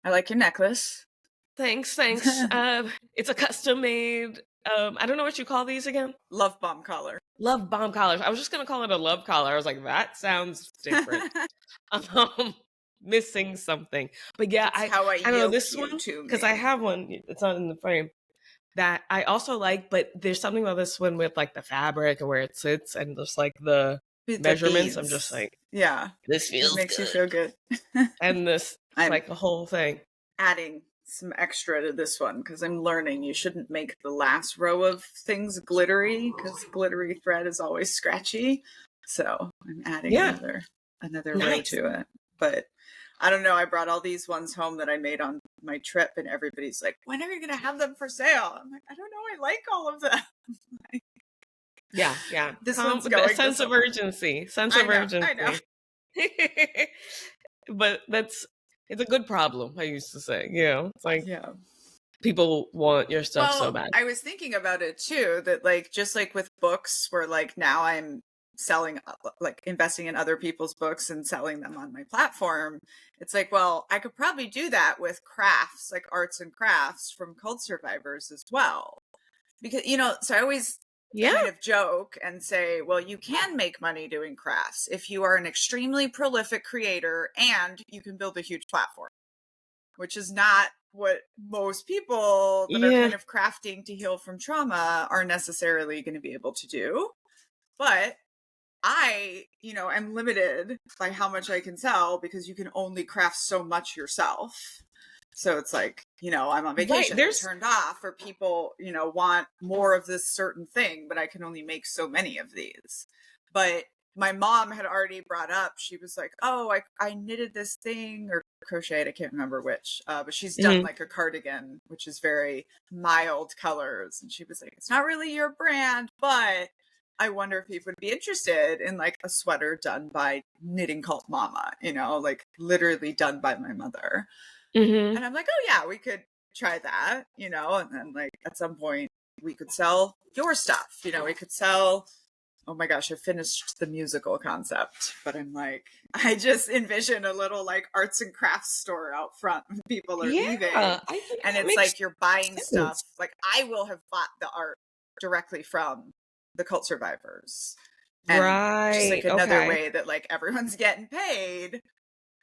I like your necklace. Thanks. It's a custom made. I don't know what you call these again. Love bomb collar. Love bomb collars. I was just gonna call it a love collar. I was like, that sounds different. Missing something. But yeah, It's how I I don't know yoke this you one to because me. I have one. It's not in the frame that I also like. But there's something about this one with like the fabric and where it sits and just like the The measurements. I'm just beads. like, Yeah. this It feels makes you good. feel good. And this, it's I'm like a whole thing. adding some extra to this one because I'm learning you shouldn't make the last row of things glittery because glittery thread is always scratchy. So I'm adding Yeah, another row nice. to it. But I don't know. I brought all these ones home that I made on my trip, and everybody's like, "When are you going to have them for sale?" I'm like, "I don't know. I like all of them." Yeah. This one's going A sense to of someone. urgency. Sense I of know. I know. urgency. But it's a good problem, I used to say. You know, it's like Yeah. people want your stuff so Well, bad. I was thinking about it too, that like just like with books where like now I'm selling like investing in other people's books and selling them on my platform. It's like, well, I could probably do that with crafts, like arts and crafts from cult survivors as well. Because so I always Yeah. kind of joke and say, well, you can make money doing crafts if you are an extremely prolific creator and you can build a huge platform, which is not what most people that are Yeah. kind of crafting to heal from trauma are necessarily going to be able to do. But I'm limited by how much I can sell because you can only craft so much yourself. So it's like, I'm on vacation, I'm turned off, or people, want more of this certain thing, but I can only make so many of these. But my mom had already brought up, she was like, oh, I knitted this thing or crocheted, I can't remember which, but she's done like a cardigan, which is very mild colors. And she was like, it's not really your brand, but I wonder if people would be interested in like a sweater done by Knitting Cult Mama, like literally done by my mother. Mm-hmm. And I'm like, oh yeah, we could try that, and then like at some point we could sell your stuff, we could sell, oh my gosh, I finished the musical concept, but I'm like, I just envision a little like arts and crafts store out front when people are leaving. I think And that it's makes like you're buying sense. stuff. Like I will have bought the art directly from the cult survivors. And just like Right. another Okay. way that like everyone's getting paid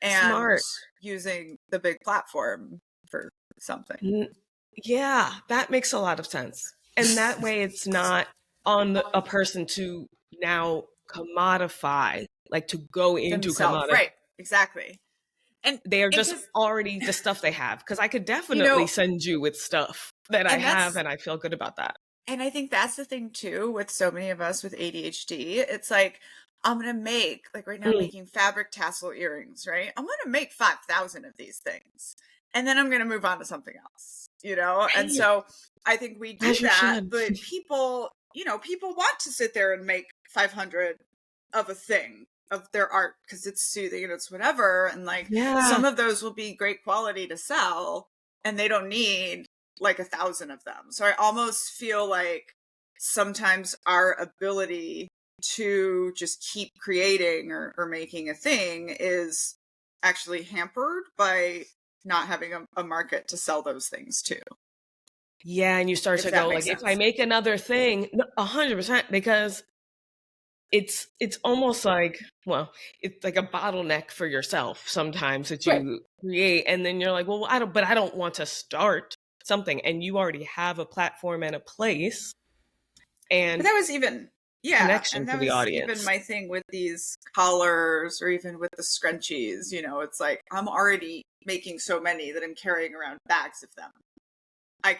and Smart. using the big platform for something. Yeah, that makes a lot of sense. And that way it's not on a person to now commodify, like to go into Themselves, commodity. right? Exactly. And They are just because already the stuff they have. Because I could definitely send you with stuff that I and have, and I feel good about that. And I think that's the thing too with so many of us with ADHD. It's like, I'm going to make, like right now, I'm making fabric tassel earrings, right? I'm going to make 5,000 of these things. And then I'm going to move on to something else, Right. And so I think we do that, but people want to sit there and make 500 of a thing of their art because it's soothing and it's whatever. And like some of those will be great quality to sell and they don't need like 1,000 of them. So I almost feel like sometimes our ability to just keep creating or making a thing is actually hampered by not having a market to sell those things to. Yeah, and you start to go like, if I make another thing, 100%, because it's almost like, well, it's like a bottleneck for yourself sometimes that you create, and then you're like, well, I don't want to start something, and you already have a platform and a place, and but that was even connection and to that the was audience. even my thing with these collars or even with the scrunchies. It's like I'm already making so many that I'm carrying around bags of them. I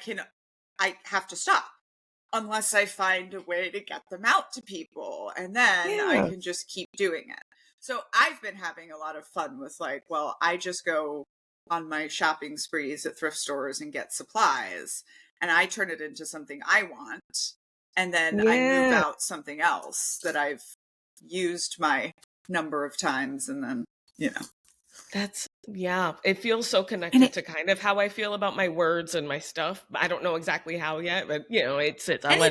have to stop unless I find a way to get them out to people, and then I can just keep doing it. So I've been having a lot of fun with like, well, I just go on my shopping sprees at thrift stores and get supplies, and I turn it into something I want, and then I move out something else that I've used my number of times, and then That's it feels so connected to kind of how I feel about my words and my stuff. I don't know exactly how yet, but it sits. And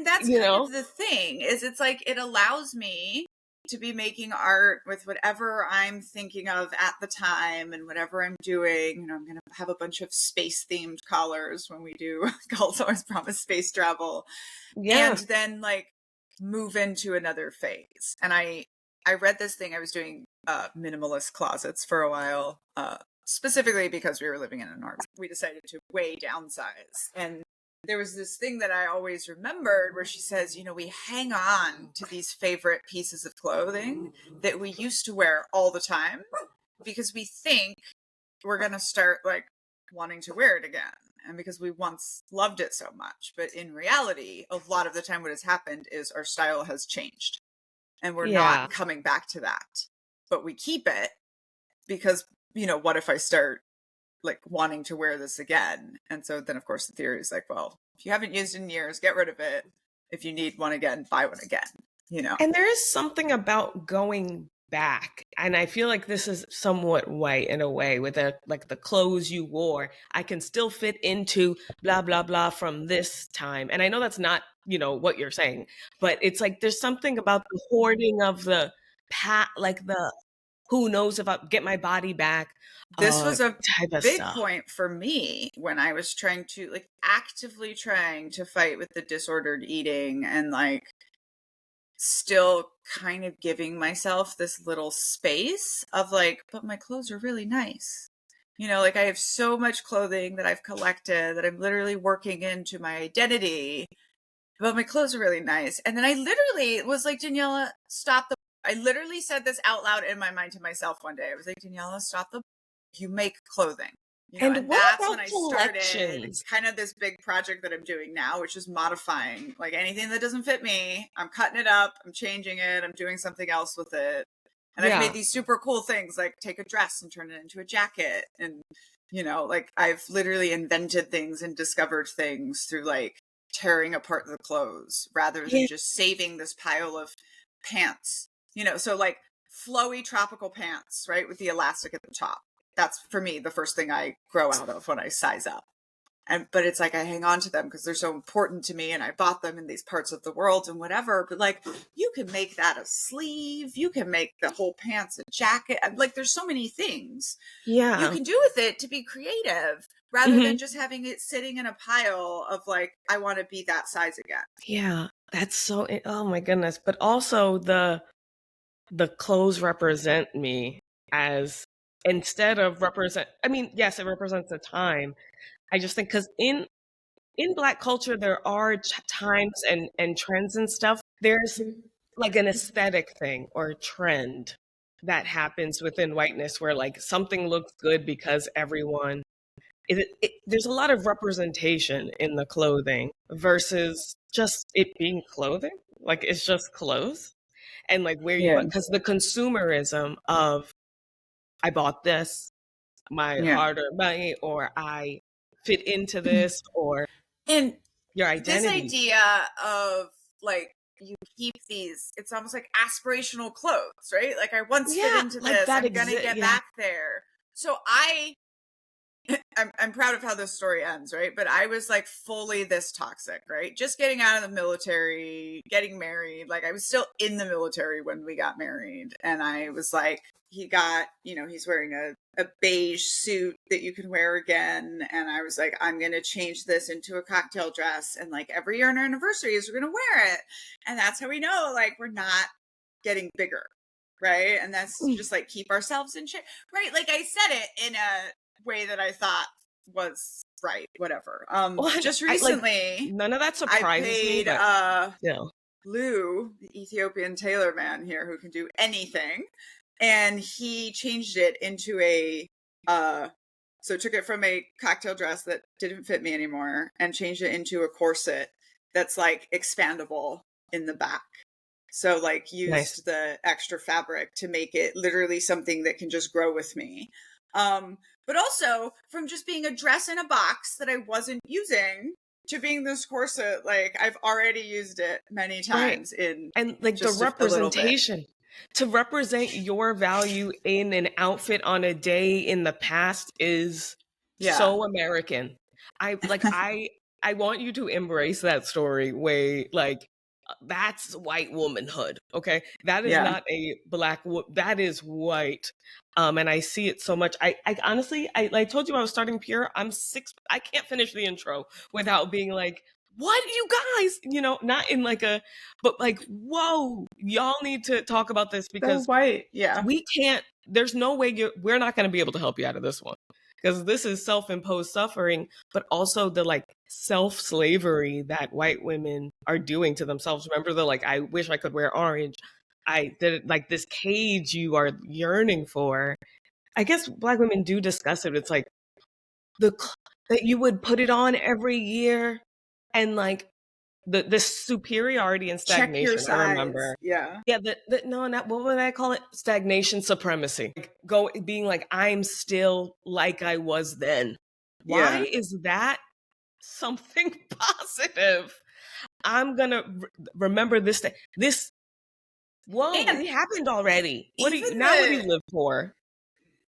that's kind of the thing is it's like it allows me to be making art with whatever I'm thinking of at the time and whatever I'm doing. You know, I'm going to have a bunch of space themed collars when we do Cults Always Promise Space Travel. Yeah. And then like move into another phase. And I read this thing. I was doing minimalist closets for a while, specifically because we were living in an art. We decided to way downsize. And there was this thing that I always remembered where she says, you know, we hang on to these favorite pieces of clothing that we used to wear all the time because we think we're going to start like wanting to wear it again. And because we once loved it so much. But in reality, a lot of the time what has happened is our style has changed and we're not coming back to that. But we keep it because, you know, what if I start like wanting to wear this again? And so then of course the theory is like, well, if you haven't used it in years, get rid of it. If you need one again, buy one again, you know. And there is something about going back, and I feel like this is somewhat white in a way, with the like the clothes you wore, I can still fit into blah blah blah from this time. And I know that's not, you know, what you're saying, but it's like there's something about the hoarding of the like the who knows if I'll get my body back. This was a type of big stuff. point for me when I was trying to like actively trying to fight with the disordered eating and like still kind of giving myself this little space of like, but my clothes are really nice. You know, like I have so much clothing that I've collected that I'm literally working into my identity, but my clothes are really nice. And then I literally was like, Daniella, stop the. I literally said this out loud in my mind to myself one day. I was like, Daniella, stop the. You make clothing. You know, and that's when I started kind of this big project that I'm doing now, which is modifying like anything that doesn't fit me. I'm cutting it up. I'm changing it. I'm doing something else with it. And I've made these super cool things like take a dress and turn it into a jacket. And, you know, like I've literally invented things and discovered things through like tearing apart the clothes rather than just saving this pile of pants, you know, so like flowy tropical pants, right? With the elastic at the top. That's for me, the first thing I grow out of when I size up. But it's like I hang on to them because they're so important to me and I bought them in these parts of the world and whatever. But like you can make that a sleeve, you can make the whole pants a jacket. Like there's so many things you can do with it to be creative rather than just having it sitting in a pile of like, I want to be that size again. Yeah, that's so, oh my goodness. But also the clothes represent me as, instead of I mean, yes, it represents the time. I just think because in Black culture, there are times and trends and stuff. There's like an aesthetic thing or a trend that happens within whiteness where like something looks good because everyone, there's a lot of representation in the clothing versus just it being clothing. Like it's just clothes. And like where you, because the consumerism of I bought this, my hard-earned money, or I fit into this, or and your identity. This idea of like you keep these, it's almost like aspirational clothes, right? Like I once fit into like this, I'm gonna get back there. So I'm proud of how this story ends, right? But I was like fully this toxic, right? Just getting out of the military, getting married. Like I was still in the military when we got married. And I was like, he got, you know, he's wearing a beige suit that you can wear again. And I was like, I'm going to change this into a cocktail dress. And like every year on our anniversaries, we're going to wear it. And that's how we know, like, we're not getting bigger, right? And that's just like keep ourselves in shape, right? Like I said it in a way that I thought was right, whatever. Well, just recently, none of that surprises me. But Lou, the Ethiopian tailor man here who can do anything, and he changed it into a so took it from a cocktail dress that didn't fit me anymore and changed it into a corset that's like expandable in the back. So like used the extra fabric to make it literally something that can just grow with me. But also from just being a dress in a box that I wasn't using to being this corset, like I've already used it many times in and like the representation to represent your value in an outfit on a day in the past is so American. I want you to embrace that story way like that's white womanhood. Okay. That is Yeah. not a black, that is white. And I see it so much. I honestly, I told you I was starting Pure. I can't finish the intro without being like, what, you guys, not in like but like, whoa, y'all need to talk about this, So because white. Yeah. we can't, there's no way we're not going to be able to help you out of this one, because this is self-imposed suffering, but also the like self-slavery that white women are doing to themselves. Remember the like, I wish I could wear orange. I did it, like this cage you are yearning for. I guess Black women do discuss it. It's like that you would put it on every year, and like the superiority and Check your stagnation. I size. remember. Yeah. Yeah, no, not, what would I call it? Stagnation supremacy. Like, being like, I'm still like I was then. Why is that something positive? I'm gonna remember this thing. Whoa, And it happened already. What do even you live for?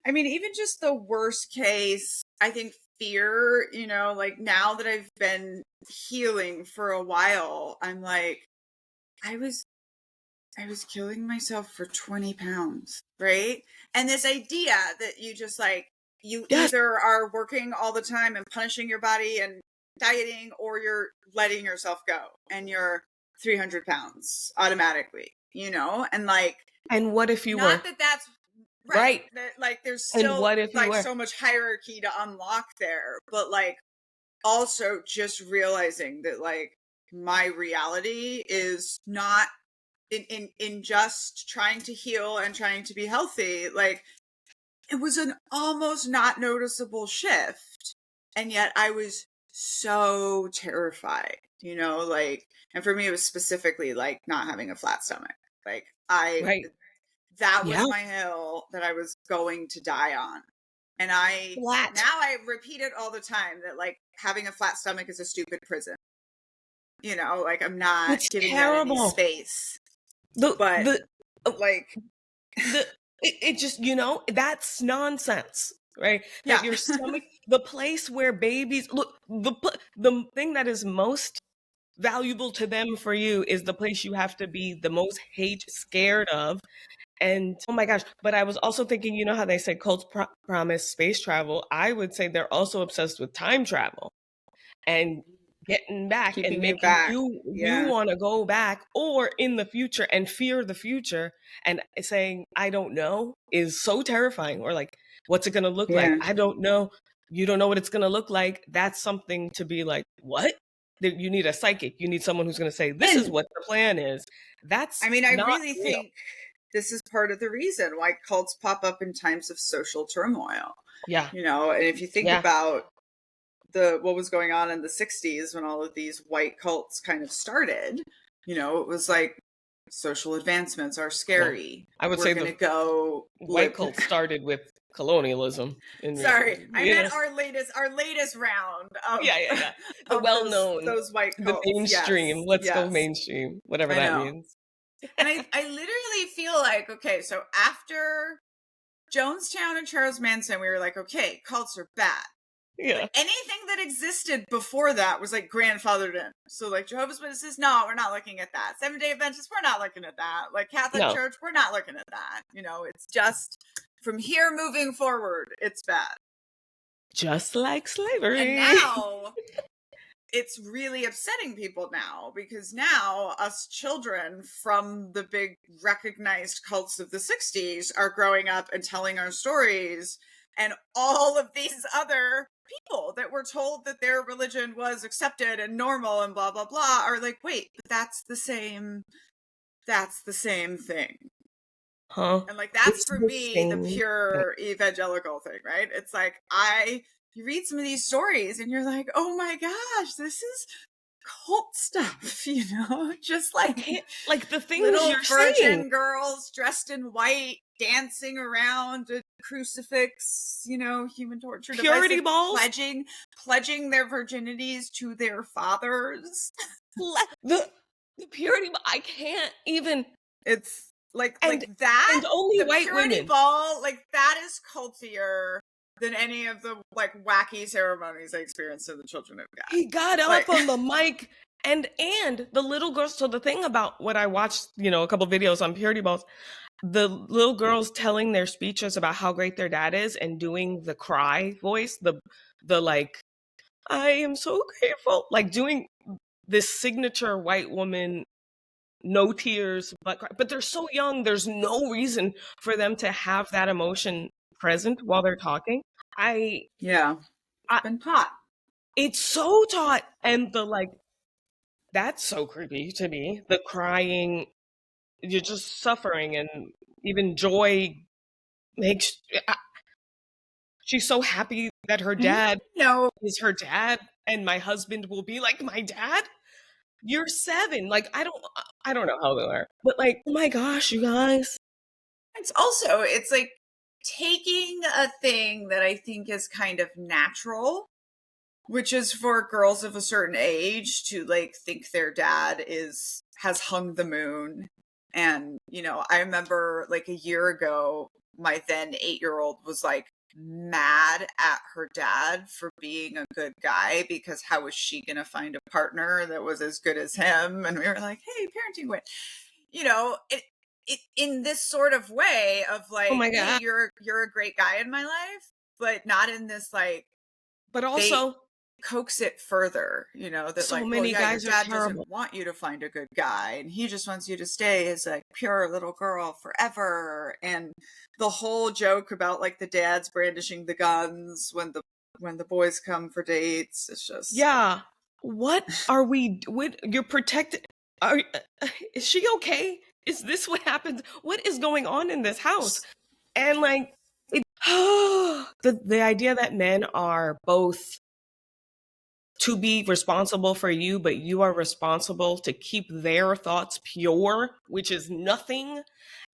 I mean, even just the worst case, I think fear, like now that I've been healing for a while, I'm like, I was killing myself for 20 pounds, right? And this idea that you just like, you either are working all the time and punishing your body and dieting, or you're letting yourself go and you're 300 pounds automatically, and like, and what if you not were? that's right. That, like, there's still, and what if you like, were? so much hierarchy to unlock there, but like, also just realizing that like my reality is not in just trying to heal and trying to be healthy. Like, it was an almost not noticeable shift, and yet I was so terrified, like, and for me it was specifically like not having a flat stomach. Like, that was my hill that I was going to die on. And now I repeat it all the time that like having a flat stomach is a stupid prison. Like, I'm not giving that any space. It just, that's nonsense, right? Yeah. That your stomach, the place where babies look, the thing that is most valuable to them for you is the place you have to be the most scared of. And oh my gosh, but I was also thinking, how they say cults promise space travel? I would say they're also obsessed with time travel and getting back, keeping and making you want to go back or in the future, and fear the future, and saying I don't know is so terrifying. Or like, what's it going to look like? I don't know. You don't know what it's going to look like. That's something to be like, what? You need a psychic. You need someone who's going to say, this is what the plan is. I really think this is part of the reason why cults pop up in times of social turmoil. Yeah. And if you think about what was going on in the 60s when all of these white cults kind of started, it was like, social advancements are scary. I would say the white cult started with colonialism. Sorry, I meant our latest round of the well-known, those white cults. The mainstream. Let's go mainstream, whatever that means. And I literally feel like, okay, so after Jonestown and Charles Manson, we were like, okay, cults are bad. Yeah. But anything that existed before that was like grandfathered in. So like Jehovah's Witnesses, no, we're not looking at that. Seventh-day Adventists, we're not looking at that. Like Catholic Church, we're not looking at that. It's just from here moving forward, it's bad. Just like slavery. And now it's really upsetting people now, because now us children from the big recognized cults of the 60s are growing up and telling our stories, and all of these other people that were told that their religion was accepted and normal and blah blah blah are like, wait, but that's the same thing. And like, that's for me the pure evangelical thing, right? It's like, you read some of these stories and you're like, oh my gosh, this is cult stuff, just like the things little you're virgin saying. Girls dressed in white dancing around a crucifix, human torture purity balls, pledging their virginities to their fathers. the purity ball, I can't even. It's like that, and only the white purity women. ball, like that is cultier than any of the like wacky ceremonies I experienced in the Children of God. He got up on the mic And the little girls, so the thing about what I watched, you know, a couple videos on purity balls, the little girls telling their speeches about how great their dad is and doing the cry voice, the like, I am so grateful, like doing this signature white woman, no tears, but they're so young, there's no reason for them to have that emotion present while they're talking. Yeah. It's been taught. It's so taught. And the like, that's so creepy to me. The crying, you're just suffering, and even joy makes she's so happy that her dad is her dad, and my husband will be like my dad. You're 7. Like, I don't know how they are, but like, oh my gosh, you guys. It's like taking a thing that I think is kind of natural, which is for girls of a certain age to like think their dad has hung the moon. And, you know, I remember like a year ago, my then 8-year-old was like mad at her dad for being a good guy, because how was she going to find a partner that was as good as him? And we were like, hey, parenting win. You know, it in this sort of way of like, oh my God, hey, you're a great guy in my life, but not in this like, but also coax it further, you know, that so like, many well, yeah, your guys dad are terrible. doesn't want you to find a good guy, and he just wants you to stay as like pure little girl forever. And the whole joke about like the dads brandishing the guns when the boys come for dates, it's just, yeah. What are we? What, you're protected? Is she okay? Is this what happens? What is going on in this house? And like, the idea that men are both to be responsible for you, but you are responsible to keep their thoughts pure, which is nothing.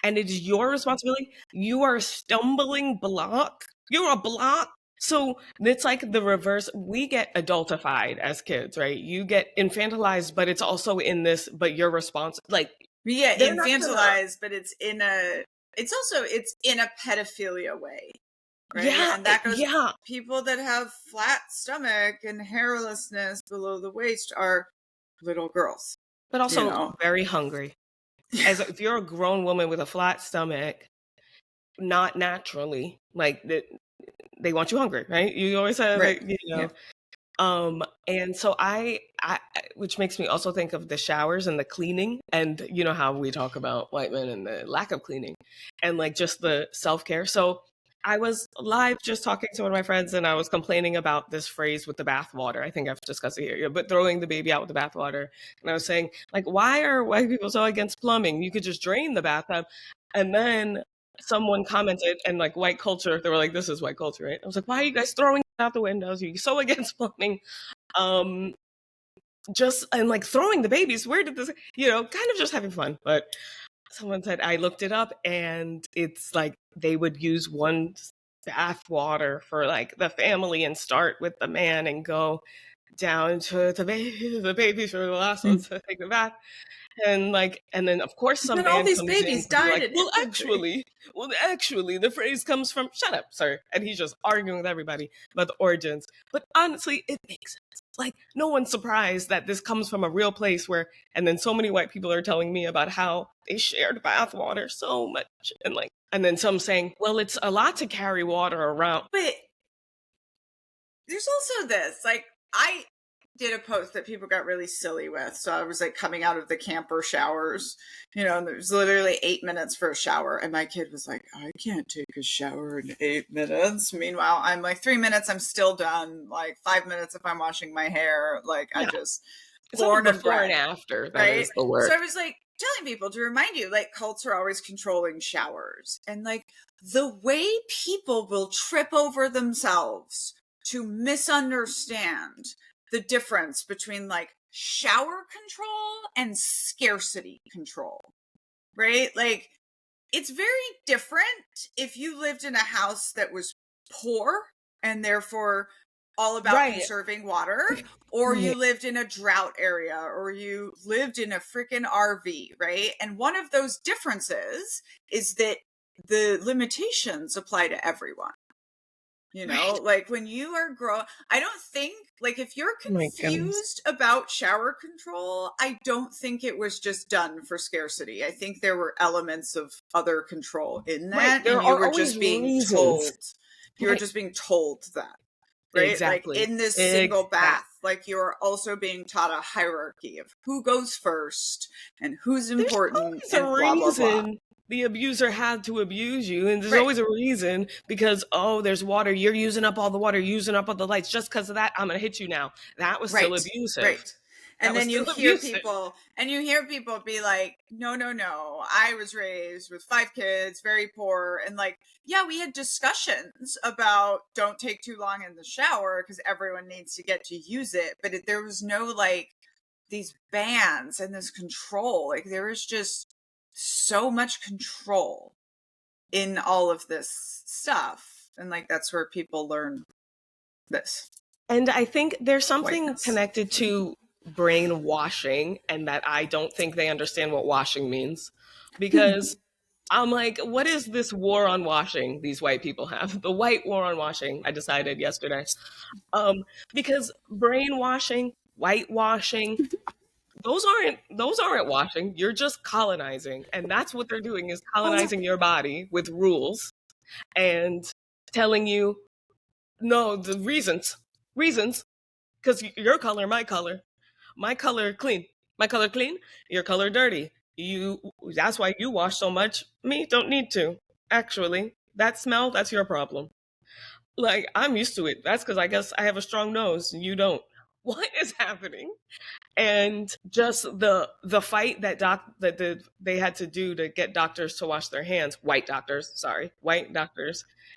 And it is your responsibility. You are a stumbling block. You're a block. So it's like the reverse. We get adultified as kids, right? You get infantilized, but it's also in this, but you're responsible. Like, yeah, infantilized, but it's in a pedophilia way. Right. Yeah. And that goes, people that have flat stomach and hairlessness below the waist are little girls. But also, you know, very hungry. As if you're a grown woman with a flat stomach, not naturally, like they want you hungry, right? You always have, right. You know. Yeah. And so I, which makes me also think of the showers and the cleaning, and you know how we talk about white men and the lack of cleaning, and like just the self-care. So I was live just talking to one of my friends, and I was complaining about this phrase with the bathwater. I think I've discussed it here, but throwing the baby out with the bathwater. And I was saying, like, why are white people so against plumbing? You could just drain the bathtub. And then someone commented, and like white culture, they were like, this is white culture, right? I was like, why are you guys throwing out the windows? You're so against plumbing. Just, and like throwing the babies. Where did this, you know, kind of just having fun. But someone said, I looked it up, and it's like they would use one bath water for like the family and start with the man and go down to the babies for the last ones to take the bath. And like, and then of course some man comes in to be like, well actually the phrase comes from, shut up, sir. And he's just arguing with everybody about the origins. But honestly, it makes sense. Like, no one's surprised that this comes from a real place where, and then so many white people are telling me about how they shared bath water so much. And like, and then some saying, well, it's a lot to carry water around. But there's also this, like, I did a post that people got really silly with. So I was like coming out of the camper showers, you know, and there was literally 8 minutes for a shower. And my kid was like, I can't take a shower in 8 minutes. Meanwhile, I'm like 3 minutes, I'm still done. Like 5 minutes if I'm washing my hair. Like, I just, born and before and after, that right? Is the word. So I was like telling people to remind you, like, cults are always controlling showers. And like the way people will trip over themselves to misunderstand the difference between like shower control and scarcity control, right? Like, it's very different if you lived in a house that was poor and therefore all about conserving water, or you lived in a drought area, or you lived in a freaking RV, right? And one of those differences is that the limitations apply to everyone. You know, Right. like when you are I don't think, like, if you're Oh my goodness. confused about shower control, I don't think it was just done for scarcity. I think there were elements of other control in Right. that, There and you are were always just being reasons. told, you were Right. just being told that, right? Like Exactly. in this single Exact. bath, like you're also being taught a hierarchy of who goes first and who's There's important always and a blah, blah, blah. reason the abuser had to abuse you. And there's Right, always a reason because, oh, there's water. You're using up all the water, using up all the lights. Just because of that, I'm going to hit you now. That was still right, abusive. right. That And was then still abusive. you hear people be like, no, no, no, I was raised with 5 kids, very poor. And like, yeah, we had discussions about don't take too long in the shower because everyone needs to get to use it. But there was no like these bans and this control. Like there was just so much control in all of this stuff. And like, that's where people learn this And I think there's something whiteness. connected to brainwashing, and that I don't think they understand what washing means. Because I'm like, what is this war on washing these white people have? The white war on washing, I decided yesterday. Because brainwashing, whitewashing, those aren't washing. You're just colonizing. And that's what they're doing, is Oh, colonizing your body with rules and telling you, no, the reasons, because your color, my color clean, my color clean, your color dirty. You, that's why you wash so much. Me don't need to. Actually, that smell, that's your problem. Like, I'm used to it. That's because I guess I have a strong nose and you don't. What is happening? And just the fight they had to do to get doctors to wash their hands, white doctors,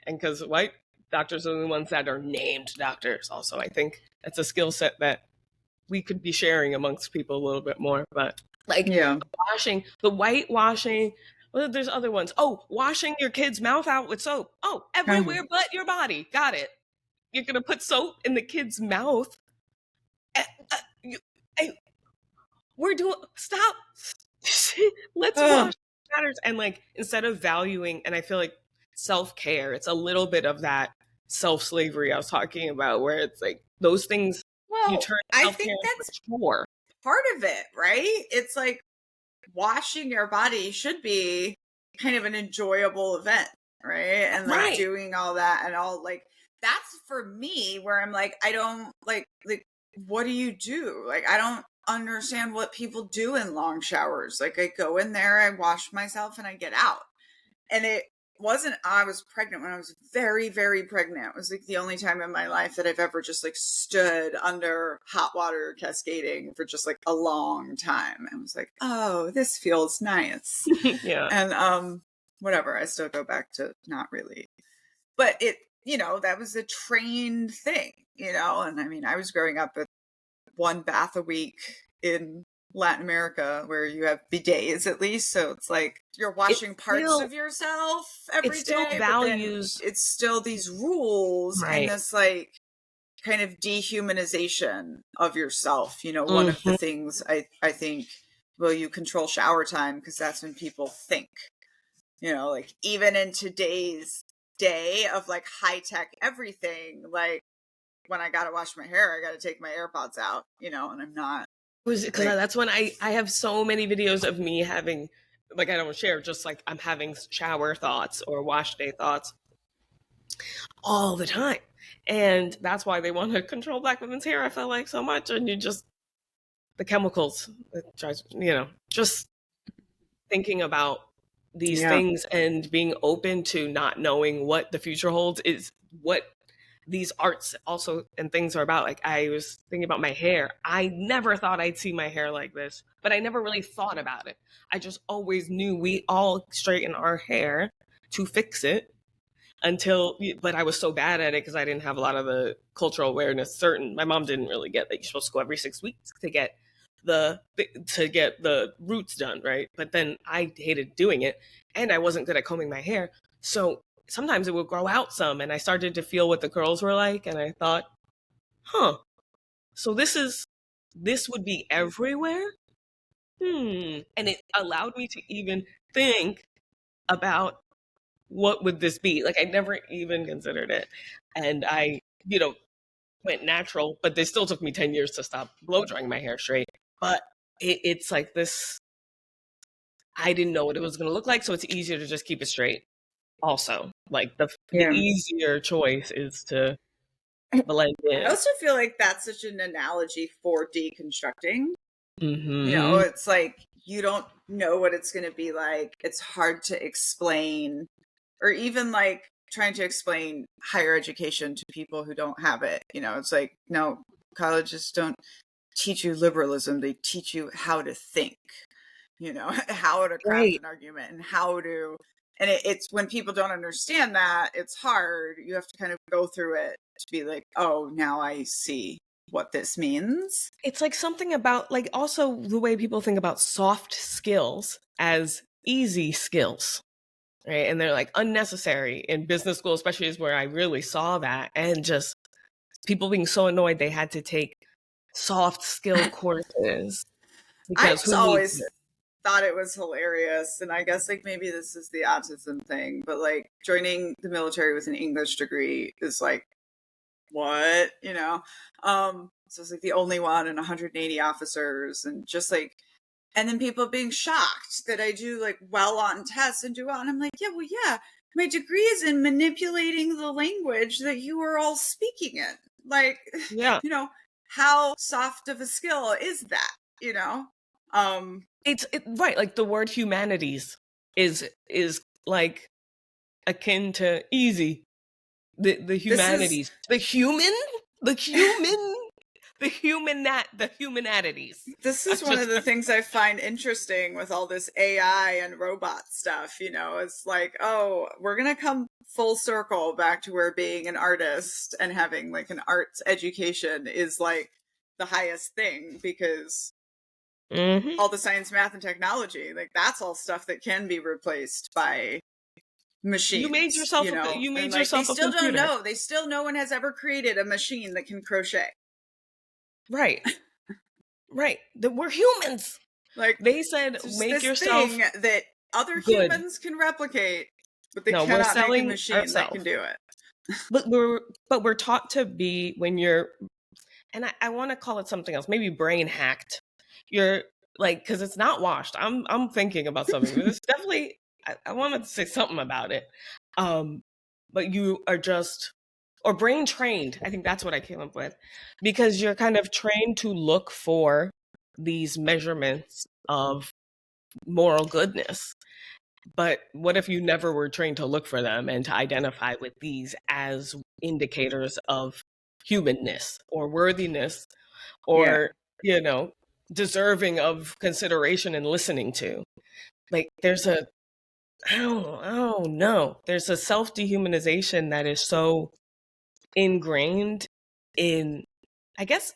and because white doctors are the ones that are named doctors. Also, I think that's a skill set that we could be sharing amongst people a little bit more. But like yeah. the whitewashing. Well, there's other ones. Oh, washing your kid's mouth out with soap. Oh, everywhere but your body. Got it. You're gonna put soap in the kid's mouth. Eh, you- eh, we're doing, stop. Let's wash matters. And like, instead of valuing, and I feel like self-care, it's a little bit of that self-slavery I was talking about, where it's like those things, you Well, turn I self-care think into that's a chore. part of it, right? It's like washing your body should be kind of an enjoyable event, right? And like Right. doing all that and all, like, that's for me where I'm like, I don't like what do you do? Like I don't understand what people do in long showers. Like I go in there, I wash myself and I get out. And it wasn't, I was pregnant when I was very, very pregnant. It was like the only time in my life that I've ever just like stood under hot water cascading for just like a long time. And was like, oh, this feels nice. Yeah. And whatever, I still go back to not really. But it, that was a trained thing, and I mean, I was growing up with one bath a week in Latin America where you have bidets at least. So it's like you're washing parts of yourself It every still day, but then values, it's still these rules and right. this like kind of dehumanization of yourself. One of the Mm-hmm. things I think, well, you control shower time because that's when people think, like even in today's day of like high tech everything, like when I gotta wash my hair, I gotta take my AirPods out, and I'm not Because like, that's when I have so many videos of me having, like, I don't share, just like I'm having shower thoughts or wash day thoughts all the time. And that's why they want to control Black women's hair, I feel like, so much. And you just, the chemicals, it drives, just thinking about these yeah. things and being open to not knowing what the future holds is what these arts also and things are about. Like, I was thinking about my hair. I never thought I'd see my hair like this, but I never really thought about it. I just always knew we all straighten our hair to fix it but I was so bad at it because I didn't have a lot of the cultural awareness. My mom didn't really get that you're supposed to go every 6 weeks to get the roots done, right? But then I hated doing it, and I wasn't good at combing my hair, so sometimes it would grow out some, and I started to feel what the curls were like, and I thought, huh, so this would be everywhere. And it allowed me to even think about what would this be? Like, I never even considered it. And I, went natural, but they still took me 10 years to stop blow drying my hair straight. But it's like this, I didn't know what it was going to look like. So it's easier to just keep it straight. Also, like the easier choice is to blend in. I also feel like that's such an analogy for deconstructing. Mm-hmm. It's like you don't know what it's going to be like. It's hard to explain, or even like trying to explain higher education to people who don't have it. It's like, no, colleges don't teach you liberalism. They teach you how to think, how to craft an argument and how to, and it's when people don't understand that, it's hard. You have to kind of go through it to be like, oh, now I see what this means. It's like something about like also the way people think about soft skills as easy skills, right? And they're like unnecessary in business school, especially is where I really saw that. And just people being so annoyed they had to take soft skill courses. I just always thought it was hilarious. And I guess like maybe this is the autism thing, but like joining the military with an English degree is like, what? So it's like the only one and 180 officers, and just like, and then people being shocked that I do like well on tests and do well. And I'm like, yeah, my degree is in manipulating the language that you are all speaking in. Like, how soft of a skill is that? It's right. Like the word humanities is like akin to easy. The humanities, the humanities. This is one of the things I find interesting with all this AI and robot stuff. It's like, oh, we're going to come full circle back to where being an artist and having like an arts education is like the highest thing, because all the science, math, and technology, like that's all stuff that can be replaced by machines. You made yourself. You made yourself. They still don't know. They still, no one has ever created a machine that can crochet. Right. Right. That we're humans. Like they said, make yourself thing that other humans can replicate, but they cannot make a machine that can do it. but we're taught to be, when you're, and I want to call it something else, maybe brain hacked. You're like, because it's not washed. I'm thinking about something. It's definitely. I wanted to say something about it. But you are just, or brain trained. I think that's what I came up with, because you're kind of trained to look for these measurements of moral goodness. But what if you never were trained to look for them and to identify with these as indicators of humanness or worthiness or, deserving of consideration and listening to? Like there's a, I don't know. There's a self-dehumanization that is so ingrained in, I guess,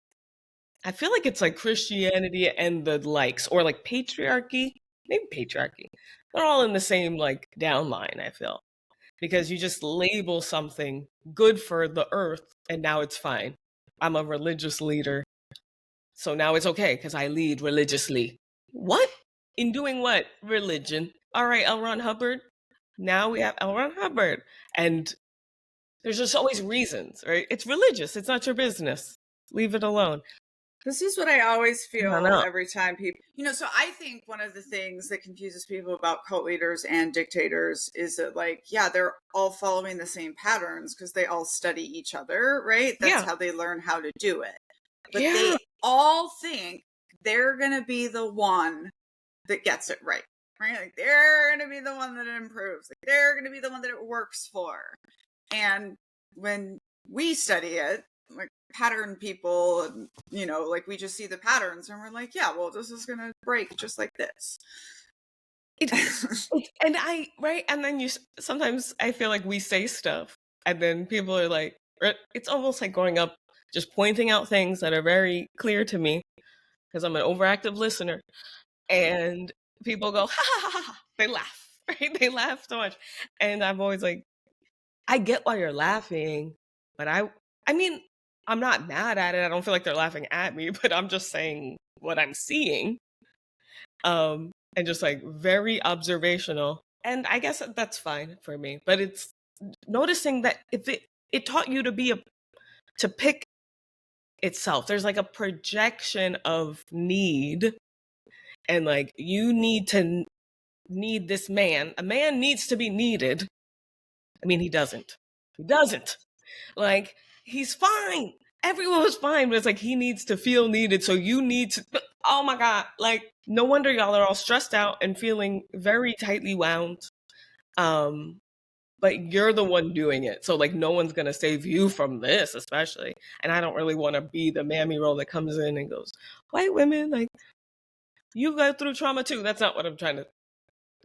I feel like it's like Christianity and the likes, or like patriarchy, maybe patriarchy. They're all in the same like downline, I feel. Because you just label something good for the earth and now it's fine. I'm a religious leader, so now it's okay because I lead religiously. What? In doing what? Religion. All right, L. Ron Hubbard. Now we have L. Ron Hubbard. And there's just always reasons, right? It's religious. It's not your business. Leave it alone. This is what I always feel every time people, so I think one of the things that confuses people about cult leaders and dictators is that like, they're all following the same patterns because they all study each other, right? That's how they learn how to do it. But they all think they're going to be the one that gets it right? Like they're going to be the one that it improves. Like they're going to be the one that it works for. And when we study it, like pattern people, and like we just see the patterns and we're like, this is gonna break just like this. And and then sometimes I feel like we say stuff and then people are like, it's almost like growing up just pointing out things that are very clear to me because I'm an overactive listener, and people go ha ha ha ha. They laugh, right? They laugh so much, and I'm always like, I get why you're laughing, but I mean, I'm not mad at it. I don't feel like they're laughing at me, but I'm just saying what I'm seeing. And just like very observational. And I guess that's fine for me, but it's noticing that if it taught you to pick itself. There's like a projection of need, and like you need this man. A man needs to be needed. I mean, he doesn't. He doesn't. Like, he's fine. Everyone was fine, but it's like he needs to feel needed. So you need to. Oh my God! Like, no wonder y'all are all stressed out and feeling very tightly wound. But you're the one doing it. So like no one's gonna save you from this, especially. And I don't really want to be the mammy role that comes in and goes, white women, like you go through trauma too. That's not what I'm trying to.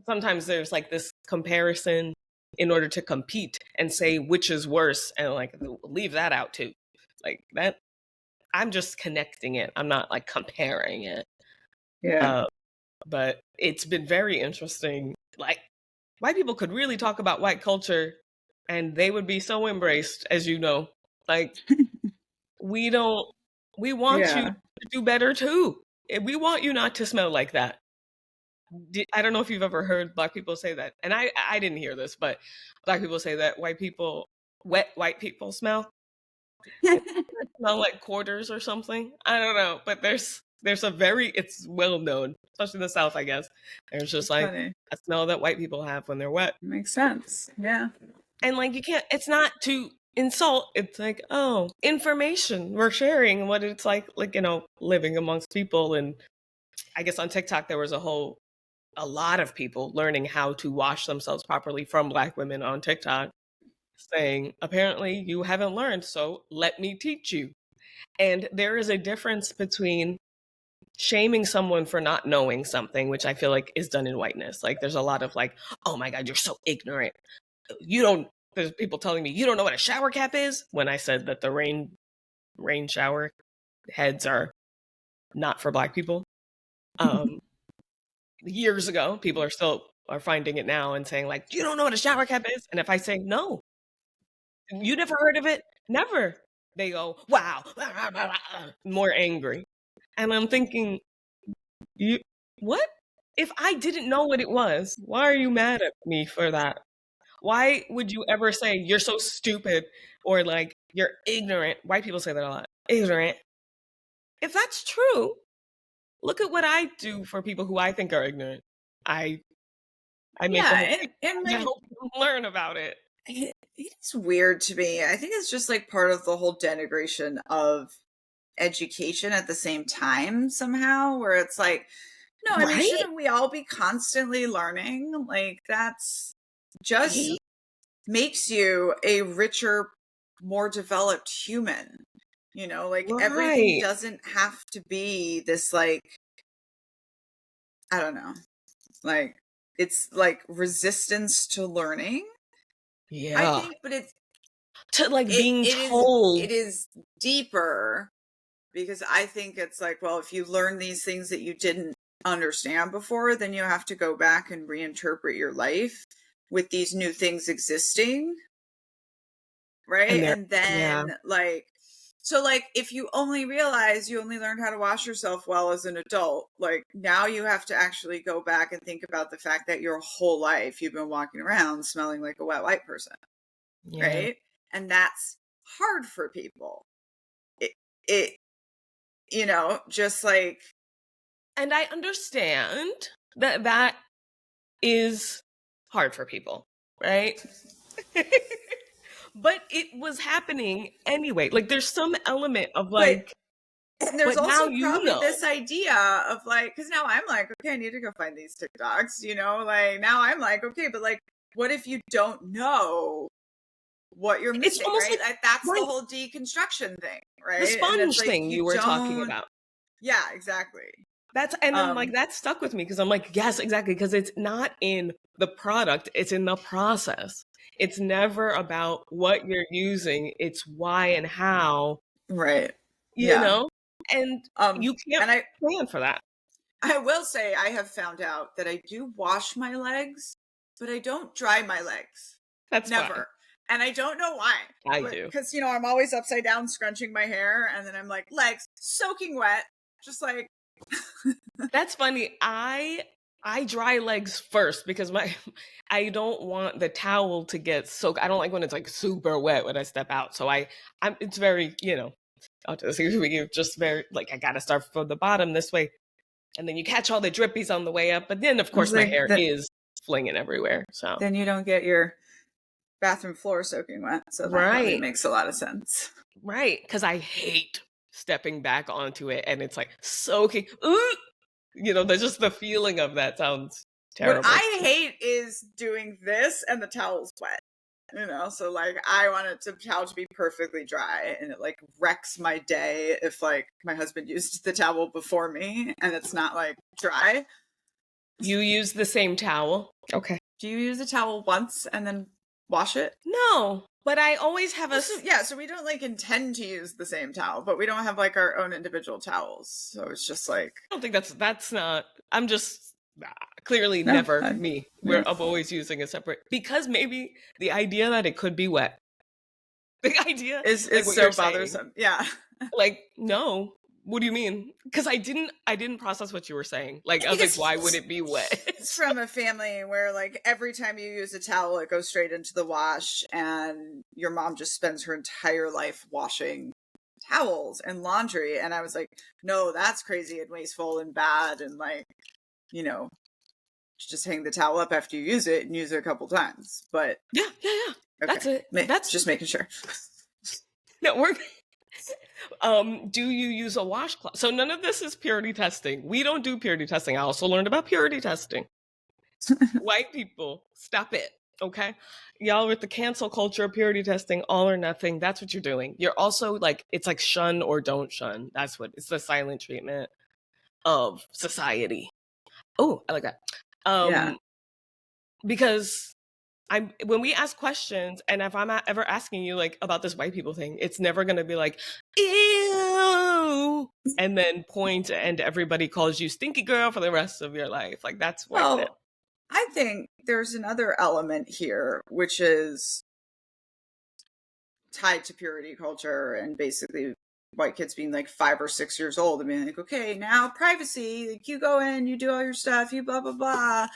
Sometimes there's like this comparison in order to compete and say which is worse, and like leave that out too. Like that, I'm just connecting it. I'm not like comparing it. Yeah. But it's been very interesting. Like white people could really talk about white culture and they would be so embraced, as you know. Like we want you Yeah. to do better too. We want you not to smell like that. I don't know if you've ever heard Black people say that. And I didn't hear this, but Black people say that wet white people smell like quarters or something. I don't know, but there's it's well known, especially in the South, I guess. There's just That's like funny. a smell that white people have when they're wet. Makes sense. Yeah. And like you can't, it's not to insult. It's like, oh, information we're sharing what it's like, living amongst people. And I guess on TikTok there was a lot of people learning how to wash themselves properly from Black women on TikTok, saying, apparently you haven't learned, so let me teach you. And there is a difference between shaming someone for not knowing something, which I feel like is done in whiteness. Like there's a lot of like, oh my God, you're so ignorant. There's people telling me you don't know what a shower cap is, when I said that the rain shower heads are not for Black people. Years ago, people are finding it now and saying like, you don't know what a shower cap is. And if I say, no, you never heard of it? Never. They go, wow, more angry. And I'm thinking, what? If I didn't know what it was, why are you mad at me for that? Why would you ever say you're so stupid or like you're ignorant? White people say that a lot. Ignorant. If that's true, look at what I do for people who I think are ignorant. I make them help them learn about it. It's weird to me. I think it's just like part of the whole denigration of education at the same time somehow, where it's like, no, I mean, shouldn't we all be constantly learning? Like that's just makes you a richer, more developed human. Like everything doesn't have to be this like, I don't know, like it's like resistance to learning. Yeah. I think, but it's to like being told. It is deeper, because I think it's like, well, if you learn these things that you didn't understand before, then you have to go back and reinterpret your life with these new things existing. Right. And then like, so like if you only realize you only learned how to wash yourself well as an adult, like now you have to actually go back and think about the fact that your whole life you've been walking around smelling like a wet white person. Yeah. Right. And that's hard for people. It just like, and I understand that is hard for people, right? But it was happening anyway. Like there's some element of like, and there's also probably this idea of like, because now I'm like, okay, I need to go find these TikToks, like now I'm like, okay, but like, what if you don't know what you're missing? It's almost right? Like that's the whole deconstruction thing, right? The sponge thing you were talking about. Yeah, exactly. I'm like, that stuck with me because I'm like, yes, exactly. Because it's not in the product, it's in the process. It's never about what you're using. It's why and how. Right. You know? And you can't plan for that. I will say I have found out that I do wash my legs, but I don't dry my legs. That's never. Fine. And I don't know why. I do. Because, I'm always upside down scrunching my hair, and then I'm like, legs soaking wet, just like. That's funny. I I dry legs first because I don't want the towel to get soaked. I don't like when it's like super wet when I step out. So it's very, we just very like I gotta start from the bottom this way. And then you catch all the drippies on the way up. But then of course my hair is flinging everywhere. So then you don't get your bathroom floor soaking wet. So that probably makes a lot of sense. Right. Because I hate stepping back onto it and it's like soaking. Ooh! There's just the feeling of that sounds terrible. What I hate is doing this and the towel's wet. So like I want the towel to be perfectly dry, and it like wrecks my day if like my husband used the towel before me and it's not like dry. You use the same towel? Okay. Do you use a towel once and then wash it? No, but I always have so we don't like intend to use the same towel, but we don't have like our own individual towels. So it's just like I don't think that's not. I'm just clearly never me. I'm always using a separate because maybe the idea that it could be wet. The idea is so bothersome. Yeah. Like no. What do you mean? Because I didn't process what you were saying. Like I was like, why would it be wet? It's from a family where like every time you use a towel, it goes straight into the wash, and your mom just spends her entire life washing towels and laundry. And I was like, no, that's crazy and wasteful and bad, and like, just hang the towel up after you use it and use it a couple times. But yeah. Okay. That's it. That's just making sure. No, we're. Do you use a washcloth? So none of this is purity testing. We don't do purity testing. I also learned about purity testing. White people, stop it. Okay. Y'all with the cancel culture, purity testing, all or nothing. That's what you're doing. You're also like, it's like shun or don't shun. That's what it's the silent treatment of society. Oh, I like that. Because when we ask questions, and if I'm ever asking you like about this white people thing, it's never going to be like, ew, and then point and everybody calls you stinky girl for the rest of your life. Like that's white. Well, I think there's another element here, which is tied to purity culture and basically white kids being like 5 or 6 years old and being like, okay, now privacy, like you go in, you do all your stuff, you blah, blah, blah,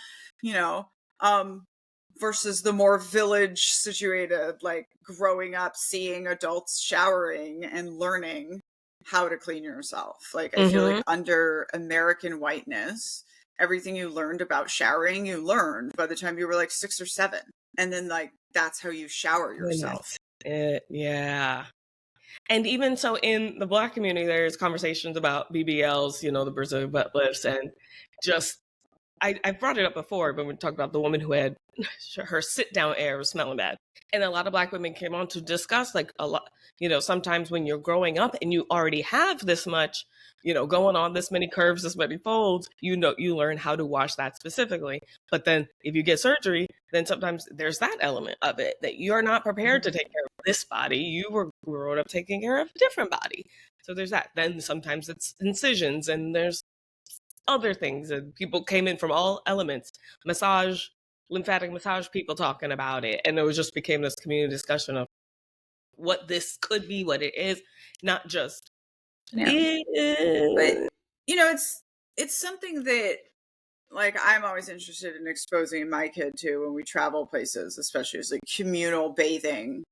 versus the more village situated, like growing up, seeing adults showering and learning how to clean yourself. Like, I feel like under American whiteness, everything you learned about showering, you learned by the time you were like 6 or 7. And then like, that's how you shower yourself. Yeah. And even so in the Black community, there's conversations about BBLs, the Brazilian butt lifts, and just, I brought it up before, but we talked about the woman who had her sit-down air was smelling bad. And a lot of Black women came on to discuss like a lot, sometimes when you're growing up and you already have this much, going on this many curves, this many folds, you learn how to wash that specifically. But then if you get surgery, then sometimes there's that element of it that you're not prepared to take care of this body. You were grown up taking care of a different body. So there's that. Then sometimes it's incisions and there's other things, and people came in from all elements, lymphatic massage people talking about it, and it just became this community discussion of what this could be, what it is, not just but it's something that like I'm always interested in exposing my kid to when we travel places, especially as like communal bathing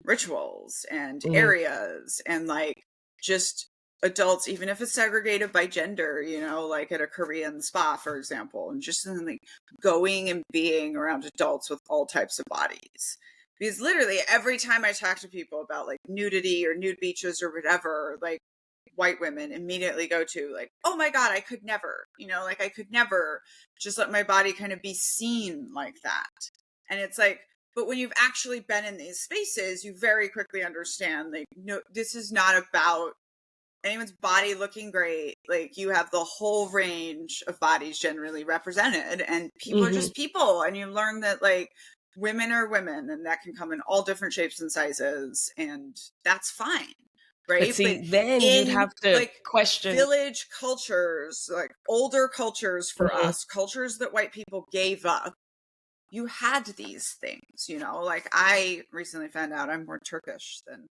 rituals and areas, and like just adults, even if it's segregated by gender, like at a Korean spa, for example, and just like going and being around adults with all types of bodies. Because literally every time I talk to people about like nudity or nude beaches or whatever, like white women immediately go to like, oh my God, I could never, like I could never just let my body kind of be seen like that. And it's like, but when you've actually been in these spaces, you very quickly understand like, no, this is not about anyone's body looking great. Like you have the whole range of bodies generally represented, and people are just people, and you learn that like women are women, and that can come in all different shapes and sizes, and that's fine, right? But see, then you'd have to like question village cultures, like older cultures for us, cultures that white people gave up. You had these things, like I recently found out I'm more Turkish than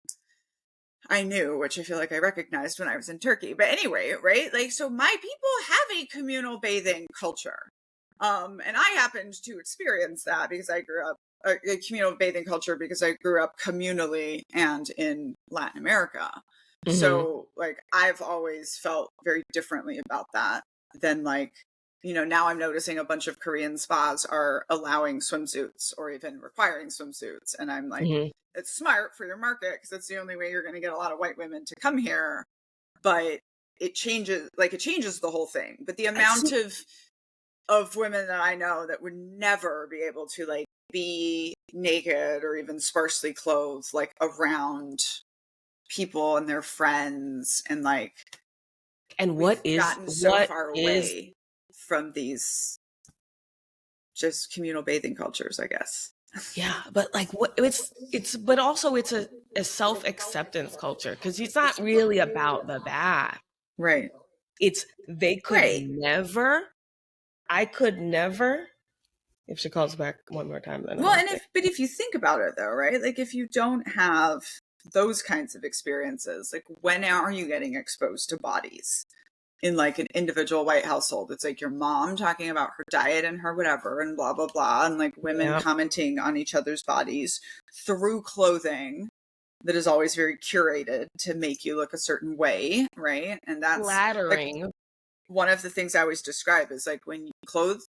I knew, which I feel like I recognized when I was in Turkey. But anyway, right? Like, so my people have a communal bathing culture. And I happened to experience that because I grew up a communal bathing culture because I grew up communally and in Latin America. So like I've always felt very differently about that than like, now I'm noticing a bunch of Korean spas are allowing swimsuits or even requiring swimsuits. And I'm like, it's smart for your market because it's the only way you're going to get a lot of white women to come here. But it changes the whole thing. But the amount of women that I know that would never be able to like be naked or even sparsely clothed like around people and their friends, and like we've gotten so far away from these just communal bathing cultures, I guess. Yeah, but like but also it's a self-acceptance culture because it's not really about the bad. Right. It's they could never, I could never. If she calls back one more time, then well, and if you think about it though, right? Like if you don't have those kinds of experiences, like when are you getting exposed to bodies in like an individual white household? It's like your mom talking about her diet and her whatever and blah blah blah, and like women commenting on each other's bodies through clothing that is always very curated to make you look a certain way, right? And that's flattering. Like, one of the things I always describe is like when clothes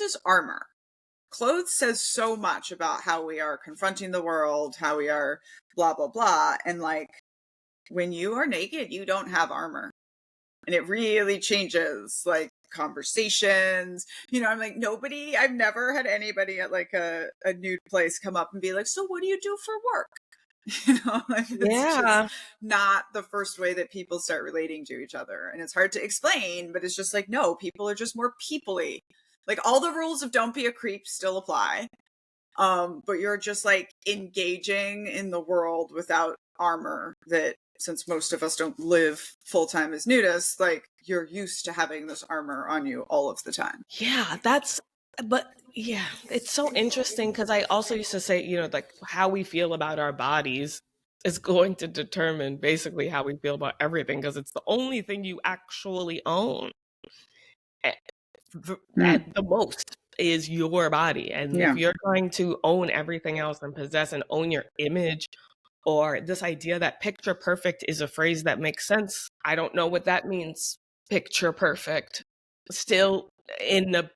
is armor. Clothes says so much about how we are confronting the world, how we are blah blah blah, and like when you are naked, you don't have armor. And it really changes like conversations. I'm like, I've never had anybody at like a nude place come up and be like, so what do you do for work? Like it's just not the first way that people start relating to each other. And it's hard to explain, but it's just like, no, people are just more people-y. Like all the rules of don't be a creep still apply. But you're just like engaging in the world without armor that, since most of us don't live full-time as nudists, like you're used to having this armor on you all of the time. It's so interesting because I also used to say, like how we feel about our bodies is going to determine basically how we feel about everything because it's the only thing you actually own at the most is your body. And if you're trying to own everything else and possess and own your image, or this idea that picture perfect is a phrase that makes sense, I don't know what that means. Picture perfect, still in the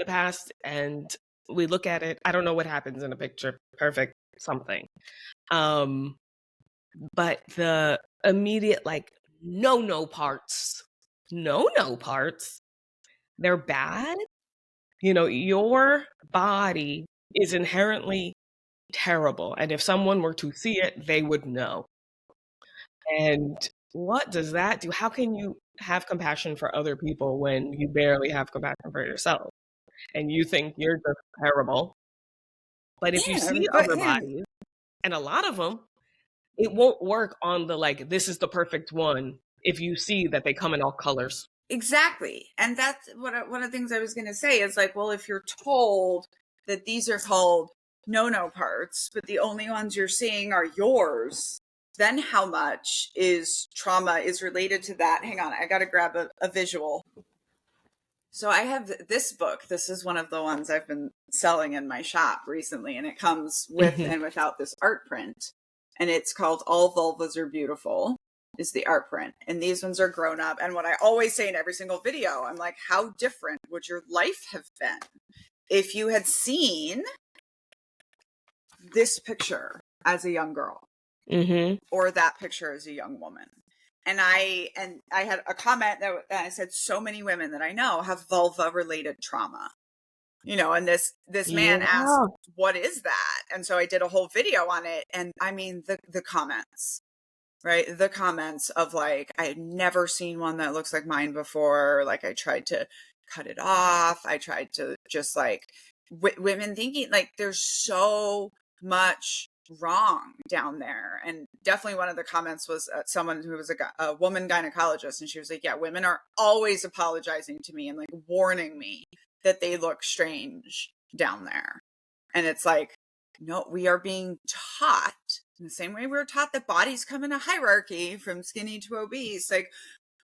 past, and we look at it. I don't know what happens in a picture perfect something. But the immediate like no parts, they're bad. Your body is inherently terrible, and if someone were to see it, they would know. And what does that do? How can you have compassion for other people when you barely have compassion for yourself and you think you're just terrible? But if you see other bodies, and a lot of them, it won't work on the like, this is the perfect one if you see that they come in all colors. Exactly. And that's one of the things I was going to say is like, well, if you're told that these are called no parts, but the only ones you're seeing are yours, then how much is trauma is related to that? Hang on, I got to grab a visual. So I have this book. This is one of the ones I've been selling in my shop recently, and it comes with and without this art print. And it's called All Vulvas Are Beautiful, is the art print. And these ones are grown up. And what I always say in every single video, I'm like, how different would your life have been if you had seen this picture as a young girl or that picture as a young woman? And I had a comment that I said, so many women that I know have vulva related trauma, and this man asked, what is that? And so I did a whole video on it. And I mean, the comments, right? The comments of like, I had never seen one that looks like mine before. Like I tried to cut it off. I tried to just like women thinking like there's so much wrong down there. And definitely one of the comments was someone who was a woman gynecologist, and she was like, yeah, women are always apologizing to me and like warning me that they look strange down there. And it's like, no, we are being taught in the same way we were taught that bodies come in a hierarchy from skinny to obese. Like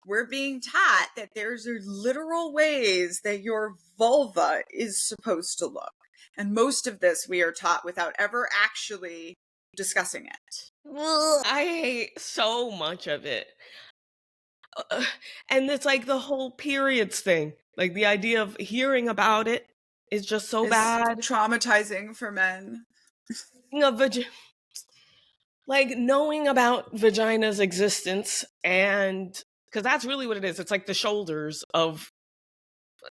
we're being taught that there's literal ways that your vulva is supposed to look. And most of this we are taught without ever actually discussing it. I hate so much of it. And it's like the whole periods thing. Like the idea of hearing about it is just so bad. Traumatizing for men. Like knowing about vagina's existence, and because that's really what it is. It's like the shoulders of,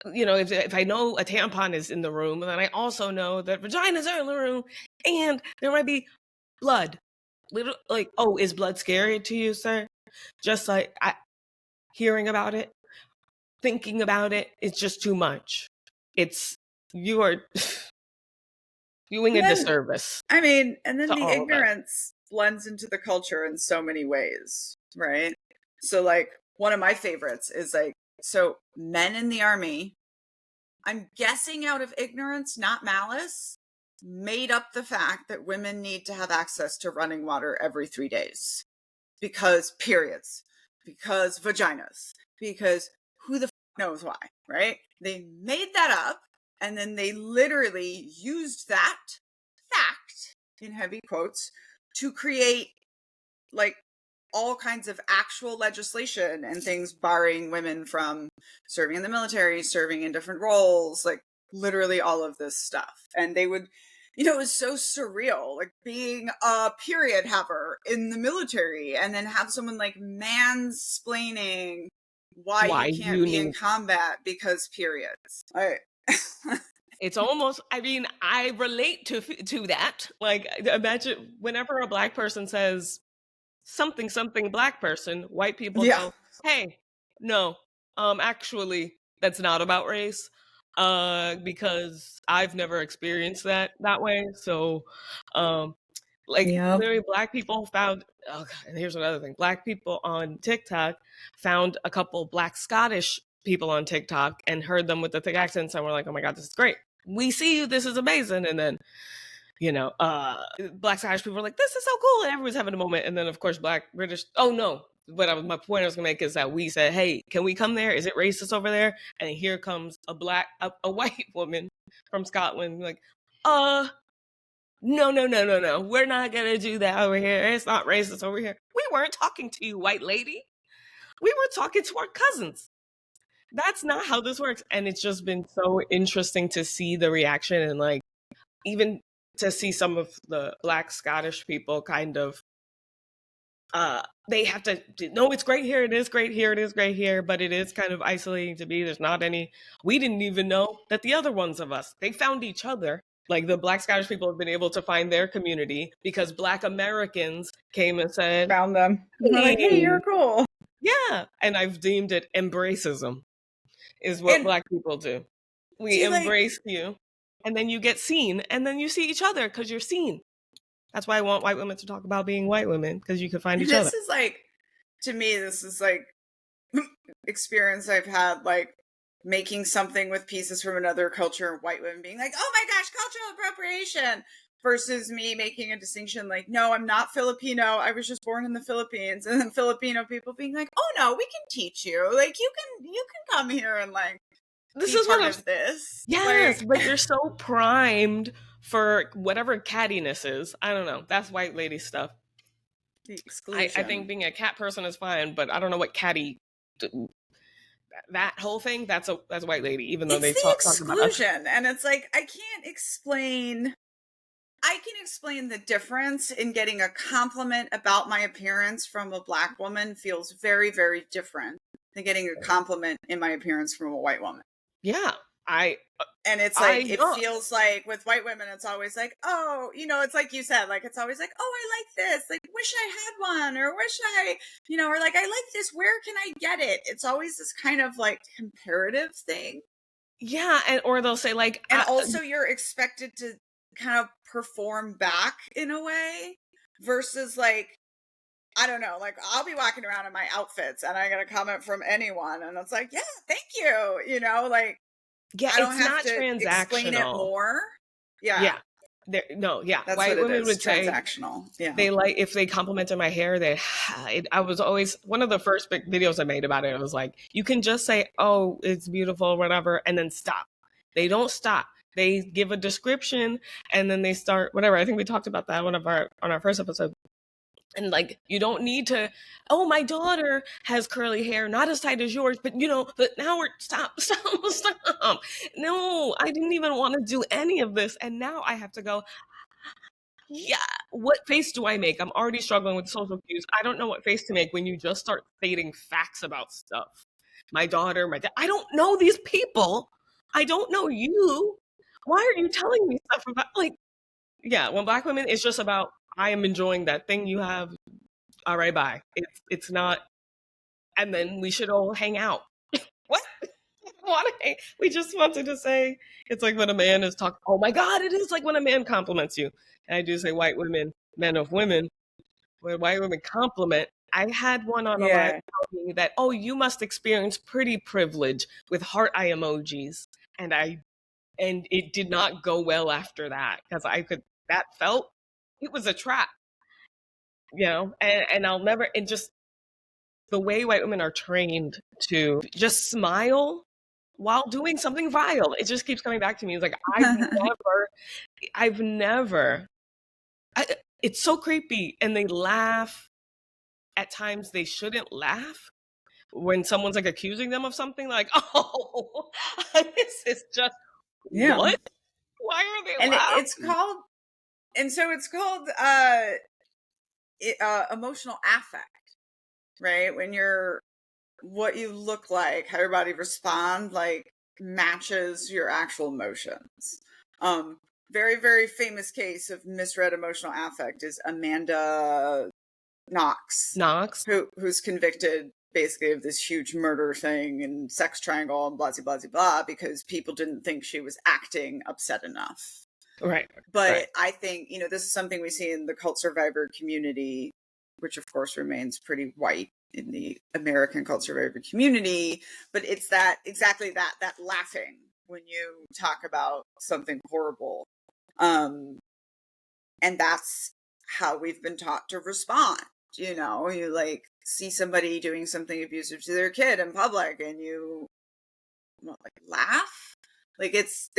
if I know a tampon is in the room, then I also know that vaginas are in the room, and there might be blood. Like, oh, is blood scary to you, sir? Just like hearing about it, thinking about it, it's just too much. You are doing a disservice. I mean, and then the ignorance blends into the culture in so many ways, right? So like one of my favorites is like, so men in the army, I'm guessing out of ignorance, not malice, made up the fact that women need to have access to running water every 3 days because periods, because vaginas, because who the knows why, right? They made that up, and then they literally used that fact, in heavy quotes, to create like all kinds of actual legislation and things barring women from serving in the military, serving in different roles, like literally all of this stuff. And they would, it was so surreal, like being a period haver in the military and then have someone like mansplaining why you can't be in combat because periods. It's almost, I relate to that. Like, imagine whenever a Black person says something Black person, white people go, hey, no, actually, that's not about race, because I've never experienced that way. So, literally Black people found, and here's another thing, Black people on TikTok found a couple Black Scottish people on TikTok and heard them with the thick accents, and we're like, oh my God, this is great. We see you, this is amazing. And then, Black Scottish people are like, this is so cool, and everyone's having a moment. And then of course Black British, oh no, my point I was gonna make is that we said, hey, can we come there? Is it racist over there? And here comes a white woman from Scotland, like, no, we're not gonna do that over here. It's not racist over here. We weren't talking to you, white lady. We were talking to our cousins. That's not how this works. And it's just been so interesting to see the reaction, and like even to see some of the Black Scottish people kind of they have to, no, it's great here, it is great here, it is great here, but it is kind of isolating to be. There's not any, we didn't even know that the other ones of us, they found each other. Like the Black Scottish people have been able to find their community because Black Americans came and said, found them. Hey, like, hey, you're cool. Yeah. And I've deemed it embracism is what Black people do. We embrace you, and then you get seen, and then you see each other because you're seen. That's why I want white women to talk about being white women, because you can find each other. This is like, to me, this is like experience I've had, like making something with pieces from another culture, white women being like, oh my gosh, cultural appropriation, versus me making a distinction like, no, I'm not Filipino, I was just born in the Philippines. And then Filipino people being like, oh no, we can teach you, like you can come here and like this is part of this. Yes, like, but you're so primed for whatever cattiness is. I don't know. That's white lady stuff. The exclusion. I think being a cat person is fine, but I don't know what catty. That whole thing, that's white lady. Even though they talk exclusion, and it's like I can explain the difference in getting a compliment about my appearance from a Black woman feels very, very different than getting a compliment in my appearance from a white woman. Yeah. And it's like, it feels like with white women, it's always like, oh, it's like you said, like, it's always like, oh, I like this, like, wish I had one, or wish I, or like, I like this, where can I get it? It's always this kind of like comparative thing. Yeah. Or they'll say like, and also you're expected to kind of perform back in a way versus like, I don't know, like I'll be walking around in my outfits and I get a comment from anyone and it's like, yeah, thank you, like, yeah, I don't it's have not to transactional. explain it more. Yeah. That's white what it women is. would say Transactional. Yeah. they like, if they complimented my hair, I was always, one of the first big videos I made about it, it was like, you can just say, oh, it's beautiful, whatever, and then stop. They don't stop. They give a description and then they start whatever. I think we talked about that on our first episode. And like, you don't need to, oh, my daughter has curly hair, not as tight as yours, but but now stop. No, I didn't even want to do any of this. And now I have to go, yeah, what face do I make? I'm already struggling with social cues. I don't know what face to make when you just start stating facts about stuff. My daughter, my dad, I don't know these people. I don't know you. Why are you telling me stuff about, like, yeah, when Black women, it's just about, I am enjoying that thing you have. All right, bye. It's not, and then we should all hang out. What? We just wanted to say, it's like when a man is talking, oh my God, it is like when a man compliments you. And I do say white women, men of women, when white women compliment. I had one on a live tell me that, oh, you must experience pretty privilege with heart eye emojis. And it did not go well after that, because it was a trap, and I'll never, and just the way white women are trained to just smile while doing something vile. It just keeps coming back to me. It's like, I've never, it's so creepy. And they laugh at times they shouldn't laugh when someone's like accusing them of something, like, oh, this is just, what? Why are they laughing? It's called emotional affect, right? When what you look like, how your body responds, like, matches your actual emotions. Very, very famous case of misread emotional affect is Amanda Knox, who's convicted basically of this huge murder thing and sex triangle and blah, blah, blah, blah, because people didn't think she was acting upset enough. Right. But right. I think, this is something we see in the cult survivor community, which of course remains pretty white in the American cult survivor community. But it's exactly that laughing when you talk about something horrible. And that's how we've been taught to respond. You like see somebody doing something abusive to their kid in public and you laugh. Like it's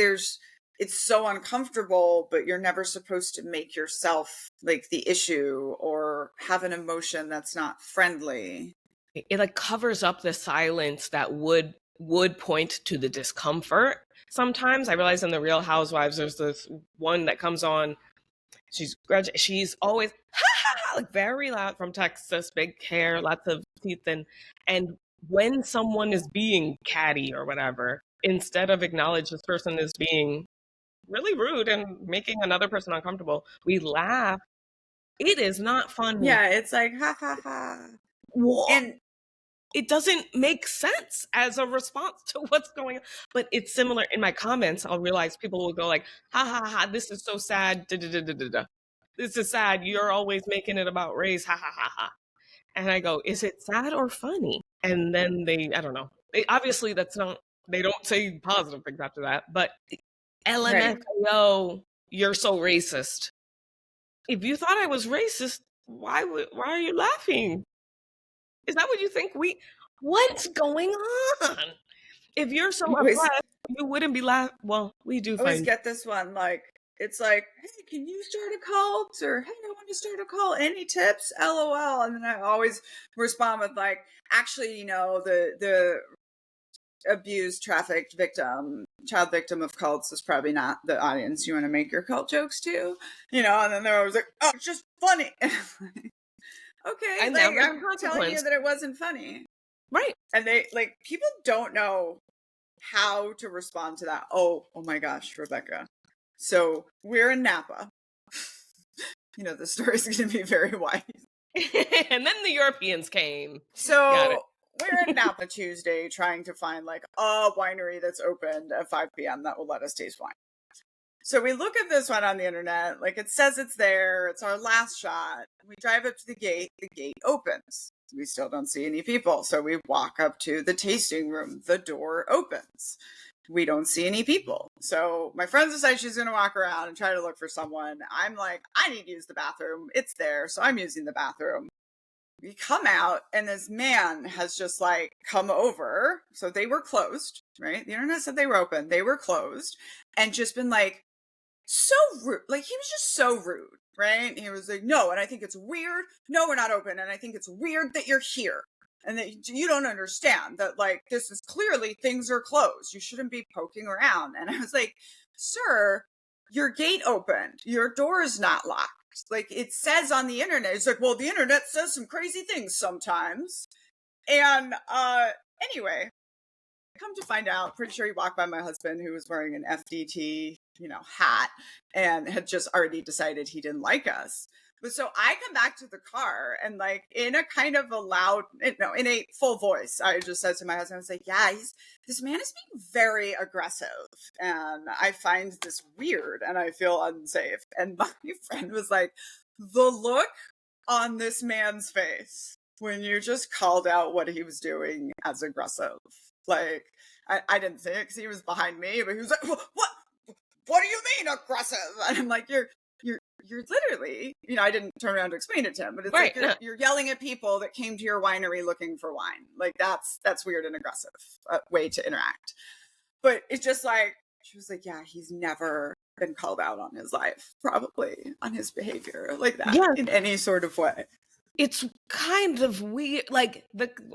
so uncomfortable, but you're never supposed to make yourself like the issue or have an emotion that's not friendly. It like covers up the silence that would point to the discomfort. Sometimes I realize in the Real Housewives, there's this one that comes on. She's always like very loud, from Texas, big hair, lots of teeth, and when someone is being catty or whatever, instead of acknowledge this person is being really rude and making another person uncomfortable, we laugh. It is not funny. Yeah, it's like ha ha ha. And it doesn't make sense as a response to what's going on. But it's similar in my comments. I'll realize people will go like, ha ha ha, this is so sad. Da, da, da, da, da, da. This is sad. You're always making it about race. Ha ha ha ha. And I go, is it sad or funny? And then I don't know. Obviously, they don't say positive things after that. But LMFAO, you're so racist. If you thought I was racist, why are you laughing? Is that what you think? What's going on? If you're so oppressed, you wouldn't be laughing. Well, we do. Always get this one, like, it's like, hey, can you start a cult? Or, hey, I want to start a cult. Any tips? LOL. And then I always respond with like, actually, the abused, trafficked victim, child victim of cults is probably not the audience you want to make your cult jokes to, and then they're always like, oh, it's just funny. Okay, I'm telling you that it wasn't funny. Right. And they, like, people don't know how to respond to that. Oh my gosh, Rebecca. So we're in Napa. The story's going to be very wide. And then the Europeans came. So we're in Napa Tuesday trying to find like a winery that's opened at 5 p.m. that will let us taste wine. So we look at this one on the internet, like it says it's there, it's our last shot. We drive up to the gate opens. We still don't see any people. So we walk up to the tasting room, the door opens. we don't see any people. So my friend decides she's going to walk around and try to look for someone. I'm like, I need to use the bathroom. It's there. So I'm using the bathroom. We come out and this man has just like come over. So they were closed, right? The internet said they were open. They were closed, and just been like so rude. Like he was just so rude, right? He was like, no, and I think it's weird. No, we're not open. And I think it's weird that you're here. And that you don't understand that, like, this is clearly things are closed. You shouldn't be poking around. And I was like, sir, your gate opened. Your door is not locked. Like it says on the internet. It's like, well, the internet says some crazy things sometimes. And anyway, come to find out, pretty sure he walked by my husband, who was wearing an FDT, hat, and had just already decided he didn't like us. But so I come back to the car, and like in a kind of a loud, in a full voice, I just said to my husband, I was like, yeah, this man is being very aggressive, and I find this weird, and I feel unsafe. And my friend was like, the look on this man's face when you just called out what he was doing as aggressive. Like, I didn't say it because he was behind me, but he was like, what do you mean aggressive? And I'm like, you're literally, I didn't turn around to explain it to him, but it's right, like you're yelling at people that came to your winery looking for wine. Like that's weird and aggressive way to interact. But it's just like, she was like, yeah, he's never been called out on his life, probably on his behavior like that in any sort of way. It's kind of weird. Like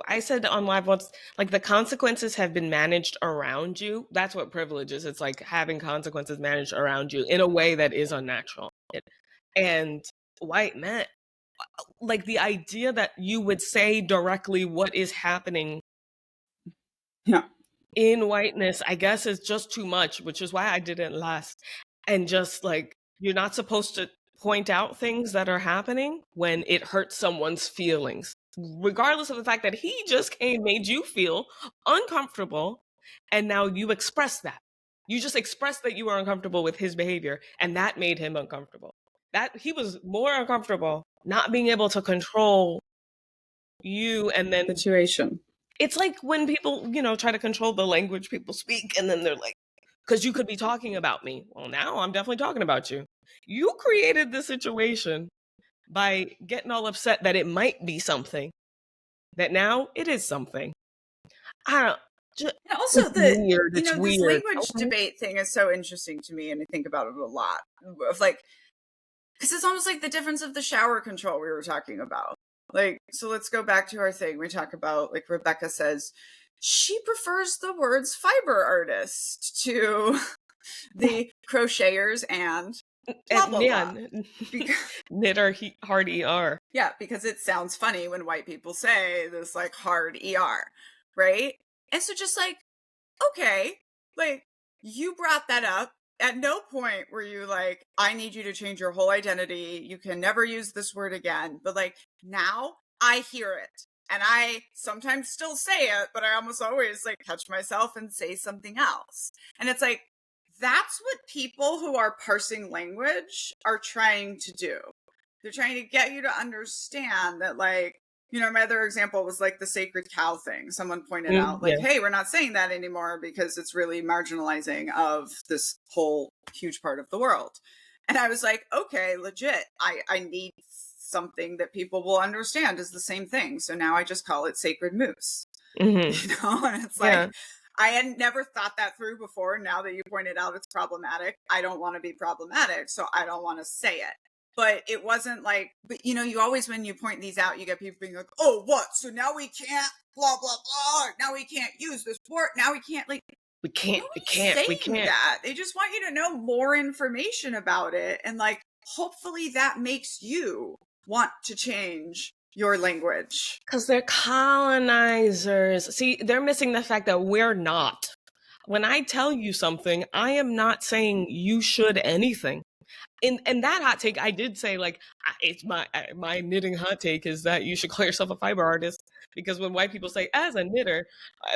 I said on live once, like the consequences have been managed around you. That's what privilege is. It's like having consequences managed around you in a way that is unnatural. And white men, like the idea that you would say directly what is happening in whiteness, I guess is just too much, which is why I didn't last. And just like, you're not supposed to point out things that are happening when it hurts someone's feelings, regardless of the fact that he just made you feel uncomfortable, and now you express that. You just expressed that you were uncomfortable with his behavior, and that made him uncomfortable. That he was more uncomfortable not being able to control you, and then situation. It's like when people, try to control the language people speak, and then they're like, because you could be talking about me. Well, now I'm definitely talking about you. You created the situation by getting all upset that it might be something, that now it is something. I don't. And also this language debate thing is so interesting to me, and I think about it a lot. Of like, because it's almost like the difference of the shower control we were talking about. Like, so let's go back to our thing. We talk about, like, Rebecca says she prefers the words fiber artist to the crocheters and blah, blah, blah. Knitter hard ER. Yeah, because it sounds funny when white people say this, like, hard ER, right? And so just like, okay, like, you brought that up. At no point were you like, I need you to change your whole identity. You can never use this word again. But like, now I hear it. And I sometimes still say it, but I almost always like catch myself and say something else. And it's like, that's what people who are parsing language are trying to do. They're trying to get you to understand that, like, my other example was like the sacred cow thing. Someone pointed out, like, hey, we're not saying that anymore because it's really marginalizing of this whole huge part of the world. And I was like, okay, legit. I need something that people will understand is the same thing. So now I just call it sacred moose. Mm-hmm. And it's like, I had never thought that through before. Now that you pointed out it's problematic, I don't want to be problematic. So I don't want to say it. But it wasn't like, but you always, when you point these out, you get people being like, oh, what? So now we can't, blah, blah, blah. Now we can't use this word. Now we can't, like, we can't that. They just want you to know more information about it. And like, hopefully that makes you want to change your language. Because they're colonizers. See, they're missing the fact that we're not. When I tell you something, I am not saying you should anything. In that hot take, I did say, like, it's my knitting hot take is that you should call yourself a fiber artist, because when white people say, as a knitter,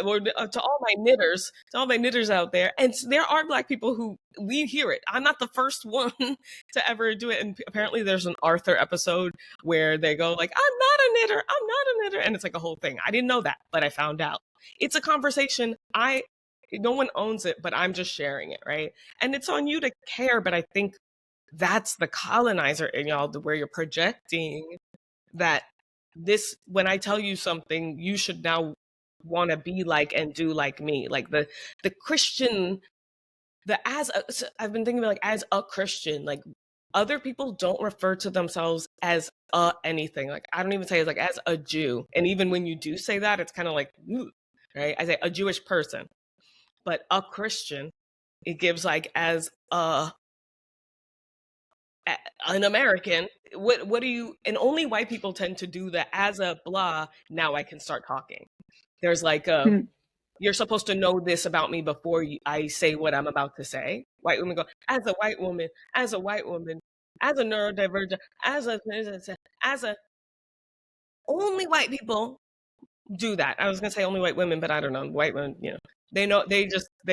or to all my knitters out there, and there are Black people who, we hear it. I'm not the first one to ever do it, and apparently there's an Arthur episode where they go like, I'm not a knitter, and it's like a whole thing. I didn't know that, but I found out. It's a conversation I no one owns it, but I'm just sharing it, right? And it's on you to care, but I think that's the colonizer in y'all, where you're projecting that this, when I tell you something, you should now want to be like and do like me. Like the Christian, I've been thinking about, like, as a Christian, like other people don't refer to themselves as anything. Like I don't even say it's like as a Jew. And even when you do say that, it's kind of like, ooh, right? I say a Jewish person, but a Christian, it gives like as an American. What do you, and only white people tend to do that as a blah, now I can start talking. There's like you're supposed to know this about me before I say what I'm about to say. White women go, as a white woman, as a white woman, as a neurodivergent, as a, only white people do that. I was gonna say only white women, but I don't know. White women, they know, they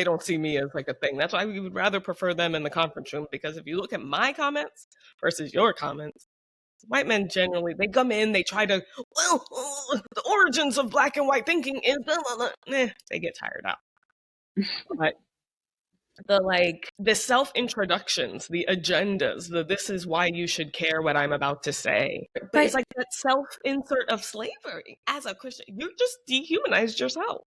don't see me as like a thing. That's why we would rather prefer them in the conference room, because if you look at my comments versus your comments, white men generally, they come in, they try to, the origins of black and white thinking is blah, blah, blah. They get tired out. But the self introductions, the agendas, this is why you should care what I'm about to say. But it's like that self insert of slavery. As a Christian, you just dehumanized yourself.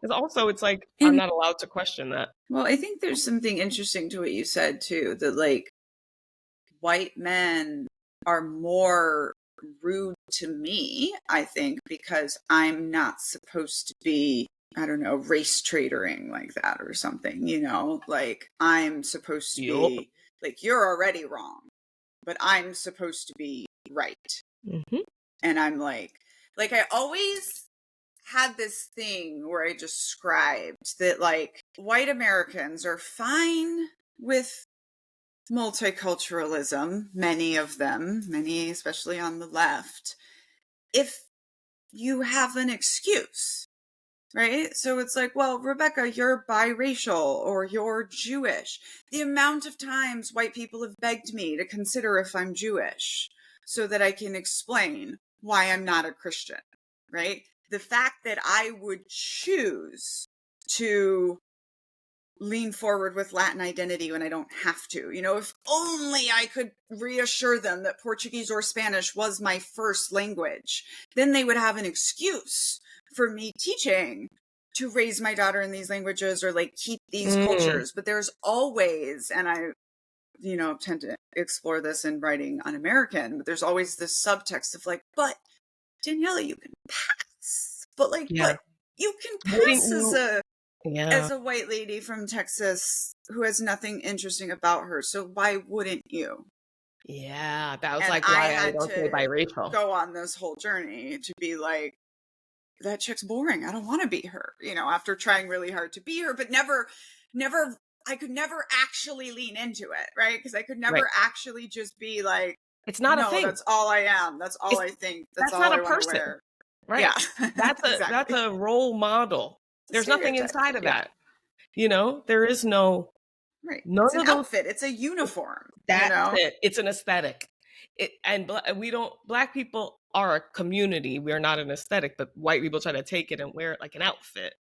Because also it's like, I'm not allowed to question that. Well, I think there's something interesting to what you said too, that like white men are more rude to me, I think, because I'm not supposed to be, I don't know, race traitoring like that or something, like I'm supposed to be like, you're already wrong, but I'm supposed to be right. Mm-hmm. And I'm like I always had this thing where I described that like white Americans are fine with multiculturalism, many of them, many especially on the left, if you have an excuse, right? So it's like, well, Rebecca, you're biracial or you're Jewish. The amount of times white people have begged me to consider if I'm Jewish so that I can explain why I'm not a Christian, right? The fact that I would choose to lean forward with Latin identity when I don't have to. If only I could reassure them that Portuguese or Spanish was my first language, then they would have an excuse for me teaching to raise my daughter in these languages or like keep these cultures. But there's always, and I, tend to explore this in writing Un-American, but there's always this subtext of like, but Daniella, you can pass, but like, but you can pass as a white lady from Texas who has nothing interesting about her. So why wouldn't you? Yeah, that was like why I don't say biracial. Go on this whole journey to be like, that chick's boring. I don't want to be her, after trying really hard to be her, but never, I could never actually lean into it, right? Because I could never actually just be like, it's not a thing. That's all I am. That's all I think. That's all not I a person. Wear. Right. Yeah. That's a role model. There's nothing inside of that. There is no, none it's an of those, outfit. It's a uniform. That's it. It's an aesthetic. Black people are a community. We're not an aesthetic, but white people try to take it and wear it like an outfit.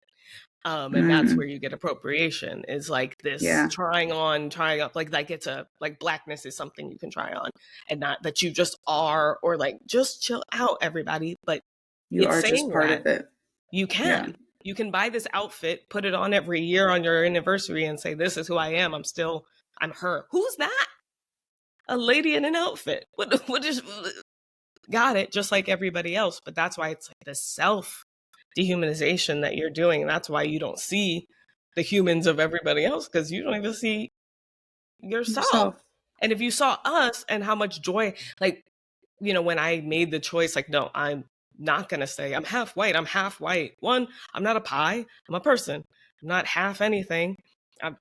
And that's where you get appropriation, is like this trying up, like it's like blackness is something you can try on, and not that you just are, or like just chill out, everybody. But you are just part of it. You can. Yeah. You can buy this outfit, put it on every year on your anniversary and say, this is who I am. I'm her. Who's that? A lady in an outfit. What is, got it, just like everybody else. But that's why it's like the self dehumanization that you're doing. And that's why you don't see the humans of everybody else, because you don't even see yourself. And if you saw us and how much joy, like, when I made the choice, like, no, I'm not going to say I'm half white. I'm half white. One, I'm not a pie. I'm a person. I'm not half anything. I'm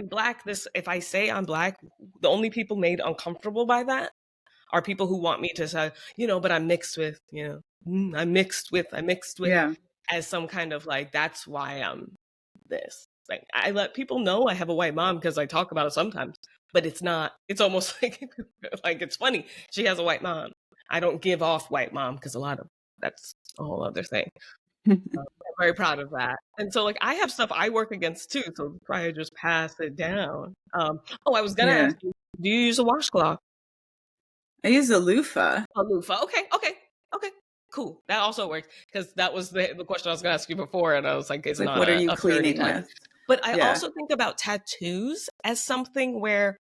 black. If I say I'm black, the only people made uncomfortable by that are people who want me to say, but I'm mixed with, I'm mixed with as some kind of like, that's why I'm this. Like, I let people know I have a white mom because I talk about it sometimes, but it's almost like, it's funny. She has a white mom. I don't give off white mom because that's a whole other thing. I'm very proud of that. And so like I have stuff I work against too, so probably just pass it down. I was gonna Yeah. ask you, do you use a washcloth? I use a loofah. A loofah. Okay. Cool. That also works because that was the question I was gonna ask you before, and I was like, It's it's like, not what are you a purity cleaning type. with? But I Yeah. also think about tattoos as something where,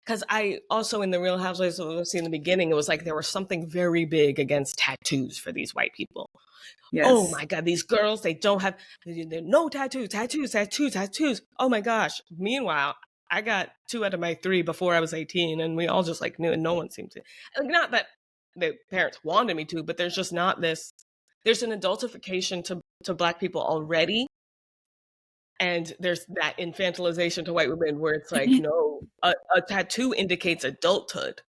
because I also in the Real Housewives of OC in the beginning, it was like there was something very big against tattoos for these white people. Oh Yes. my God, these girls, they don't have, no tattoos. Oh my gosh. Meanwhile, I got 2 out of my 3 before I was 18, and we all just like knew, and no one seemed to. Like, not that the parents wanted me to, but there's just not this, there's an adultification to Black people already. And there's that infantilization to white women where it's like, no, a tattoo indicates adulthood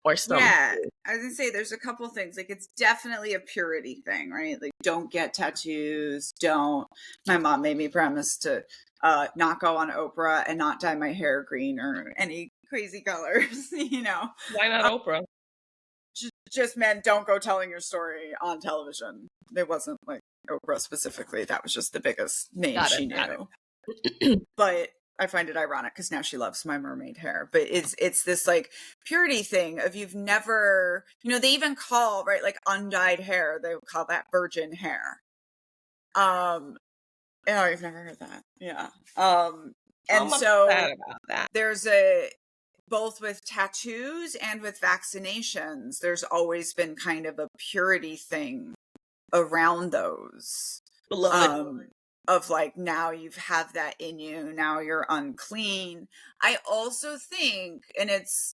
or something. Yeah, I was gonna say there's a couple things. Like it's definitely a purity thing, right? Like don't get tattoos. Don't. My mom made me promise to not go on Oprah and not dye my hair green or any crazy colors. Why not Oprah? Just meant don't go telling your story on television. It wasn't like Oprah specifically. That was just the biggest name she knew. But I find it ironic because now she loves my mermaid hair. But it's this like purity thing of you've never, they even call, right, like undyed hair, they would call that virgin hair. Oh, you've never heard that. Yeah. And so there's both with tattoos and with vaccinations, there's always been kind of a purity thing around those. Blood. Of like, now you've had that in you, now you're unclean. I also think, and it's,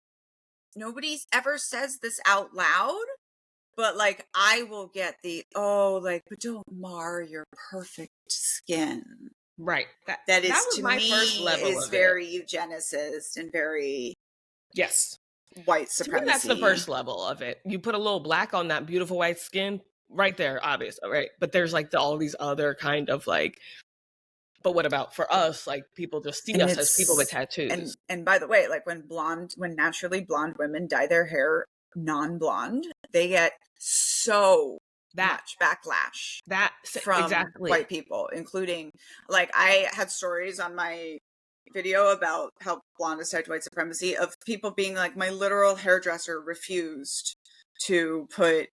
nobody ever says this out loud, but like I will get but don't mar your perfect skin. Right. That is, was to my me, first level is of very eugenicist and very yes, white supremacy. To me, that's the first level of it. You put a little black on that beautiful white skin, right there, obviously, right? But there's like all these other kind of like, but what about for us? Like people just see us as people with tattoos. And by the way, like when naturally blonde women dye their hair non-blonde, they get so much backlash from white people, including like I had stories on my video about how blonde is tied to white supremacy of people being like, my literal hairdresser refused to put,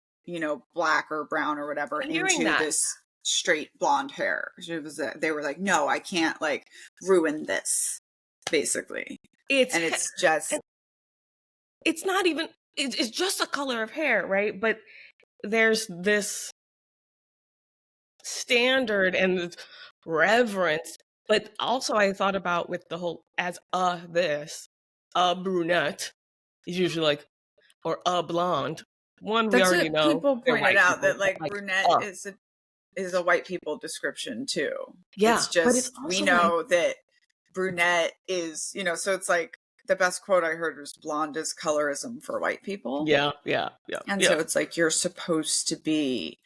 black or brown or whatever into this straight blonde hair. They were like, no, I can't like ruin this, basically. It's not even, it's just a color of hair, right? But there's this standard and this reverence. But also I thought about with the whole, as a brunette is usually like, or a blonde. One, we already know. People pointed out that like brunette is a white people description too. Yeah. It's just, we know that brunette is, so it's like the best quote I heard was blonde is colorism for white people. Yeah. And so it's like, you're supposed to be,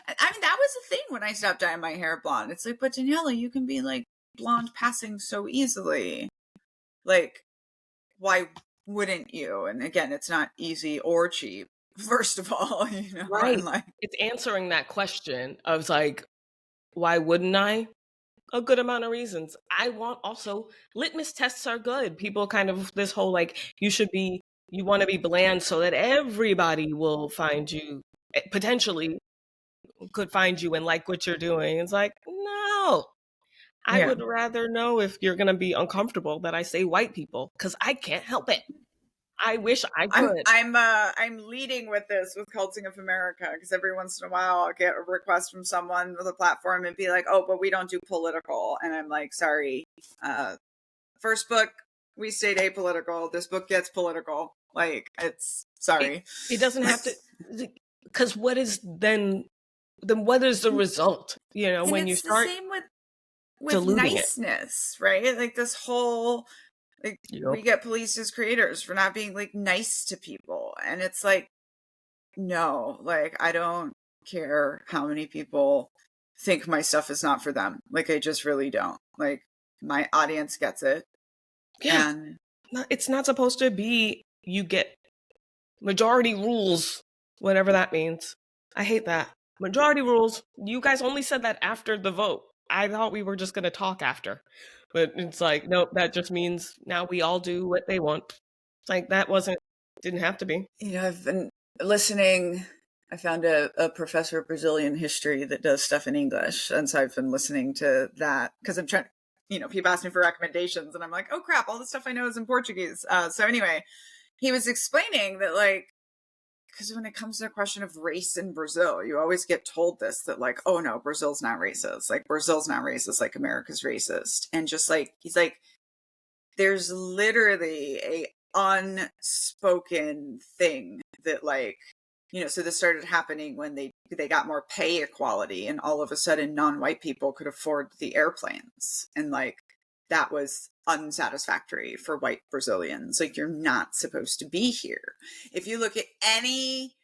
I mean, that was the thing when I stopped dyeing my hair blonde. It's like, but Daniella, you can be like blonde passing so easily. Like, why wouldn't you? And again, it's not easy or cheap, first of all, right? Like, it's answering that question of like, why wouldn't I? A good amount of reasons. I want also, litmus tests are good. People kind of, this whole like, you want to be bland so that everybody will find you, potentially could find you and like what you're doing. It's like, no. I would rather know if you're going to be uncomfortable that I say white people, because I can't help it. I wish I could. I'm leading with this with Culting of America, because every once in a while I'll get a request from someone with a platform and be like, oh, but we don't do political. And I'm like, sorry, first book, we stayed apolitical. This book gets political. Like, it's, sorry. It doesn't have to, because what is then what is the result? And when you start the same with niceness, right? Like this whole, like, we get policed as creators for not being like nice to people. And it's like, no, like, I don't care how many people think my stuff is not for them. Like, I just really don't. Like, my audience gets it. Yeah. And it's not supposed to be, you get majority rules, whatever that means. I hate that. majority rules. You guys only said that after the vote. I thought we were just going to talk after. But it's like, nope, that just means now we all do what they want. It's like, didn't have to be. I've been listening. I found a professor of Brazilian history that does stuff in English. And so I've been listening to that because I'm trying, people ask me for recommendations and I'm like, oh crap, all the stuff I know is in Portuguese. So anyway, he was explaining that because when it comes to the question of race in Brazil, you always get told this, that oh no, Brazil's not racist. Brazil's not racist, America's racist. And just he's like, there's literally a unspoken thing that so this started happening when they got more pay equality, and all of a sudden non-white people could afford the airplanes, and that was unsatisfactory for white Brazilians. You're not supposed to be here. If you look at any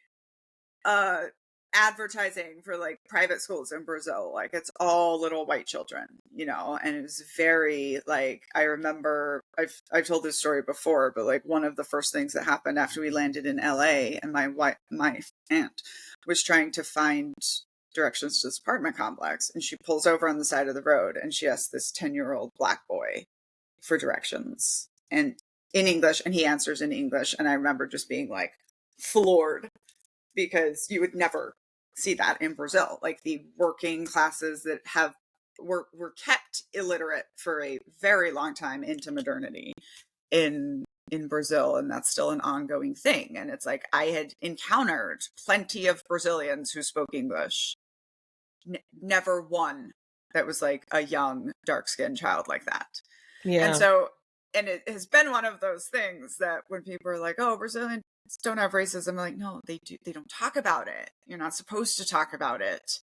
advertising for private schools in Brazil, it's all little white children, and it was very I remember I've told this story before, but one of the first things that happened after we landed in LA, and my aunt was trying to find directions to this apartment complex, and she pulls over on the side of the road and she asks this 10-year-old black boy for directions and in English, and he answers in English, and I remember just being floored, because you would never see that in Brazil. The working classes that were kept illiterate for a very long time into modernity in Brazil, and that's still an ongoing thing. And it's I had encountered plenty of Brazilians who spoke English, never one that was a young dark-skinned child like that. Yeah. And it has been one of those things that when people are oh, Brazilian don't have racism, no, they do. They don't talk about it. You're not supposed to talk about it.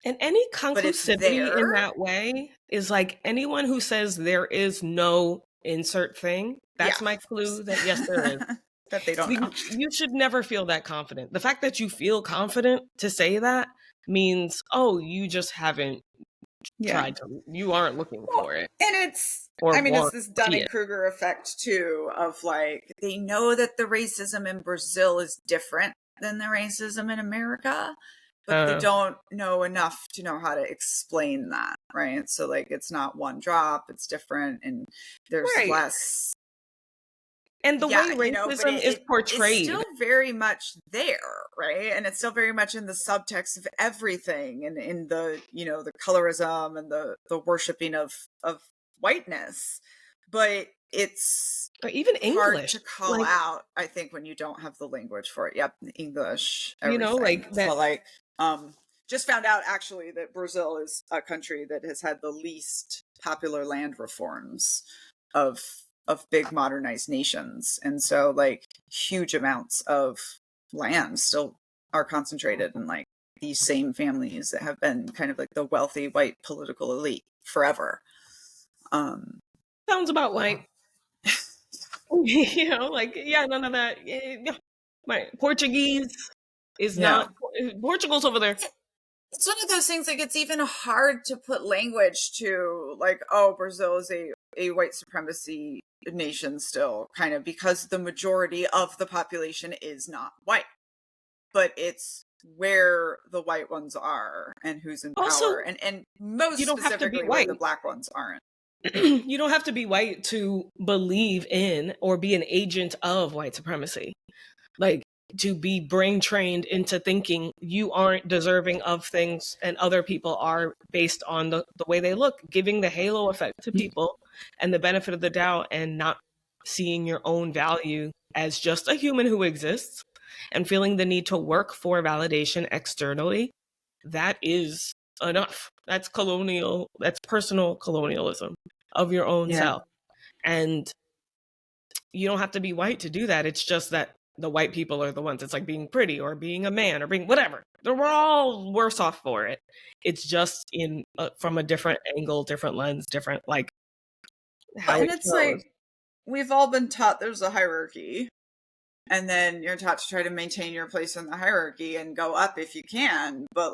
And any conclusivity in that way is anyone who says there is no insert thing. That's my clue that yes, there is. That they don't know. You should never feel that confident. The fact that you feel confident to say that means, oh, you just haven't tried to. You aren't looking for it. And it's this Dunning-Kruger effect too, of they know that the racism in Brazil is different than the racism in America, but they don't know enough to know how to explain that, right? So it's not one drop, it's different, and there's less. And the way racism is portrayed, it's still very much there, right? And it's still very much in the subtext of everything, and in the the colorism and the worshiping of whiteness. But it's even English hard to call out, I think, when you don't have the language for it. Yep, English, everything. That. So just found out actually that Brazil is a country that has had the least popular land reforms of big modernized nations, and so huge amounts of land still are concentrated in these same families that have been kind of the wealthy white political elite forever. Sounds about right. None of that. Portuguese is not. Portugal's over there. It's one of those things it's even hard to put language to, oh, Brazil is a white supremacy nation still, kind of, because the majority of the population is not white, but it's where the white ones are and who's in power, and most specifically where the black ones aren't. You don't have to be white to believe in or be an agent of white supremacy. To be brain trained into thinking you aren't deserving of things and other people are, based on the way they look, giving the halo effect to people and the benefit of the doubt, and not seeing your own value as just a human who exists and feeling the need to work for validation externally. That is enough. That's colonial. That's personal colonialism of your own self. And you don't have to be white to do that. It's just that the white people are the ones. It's being pretty or being a man or being whatever. We're all worse off for it. It's just in from a different angle, different lens, different how. And it's we've all been taught there's a hierarchy, And then you're taught to try to maintain your place in the hierarchy and go up if you can. But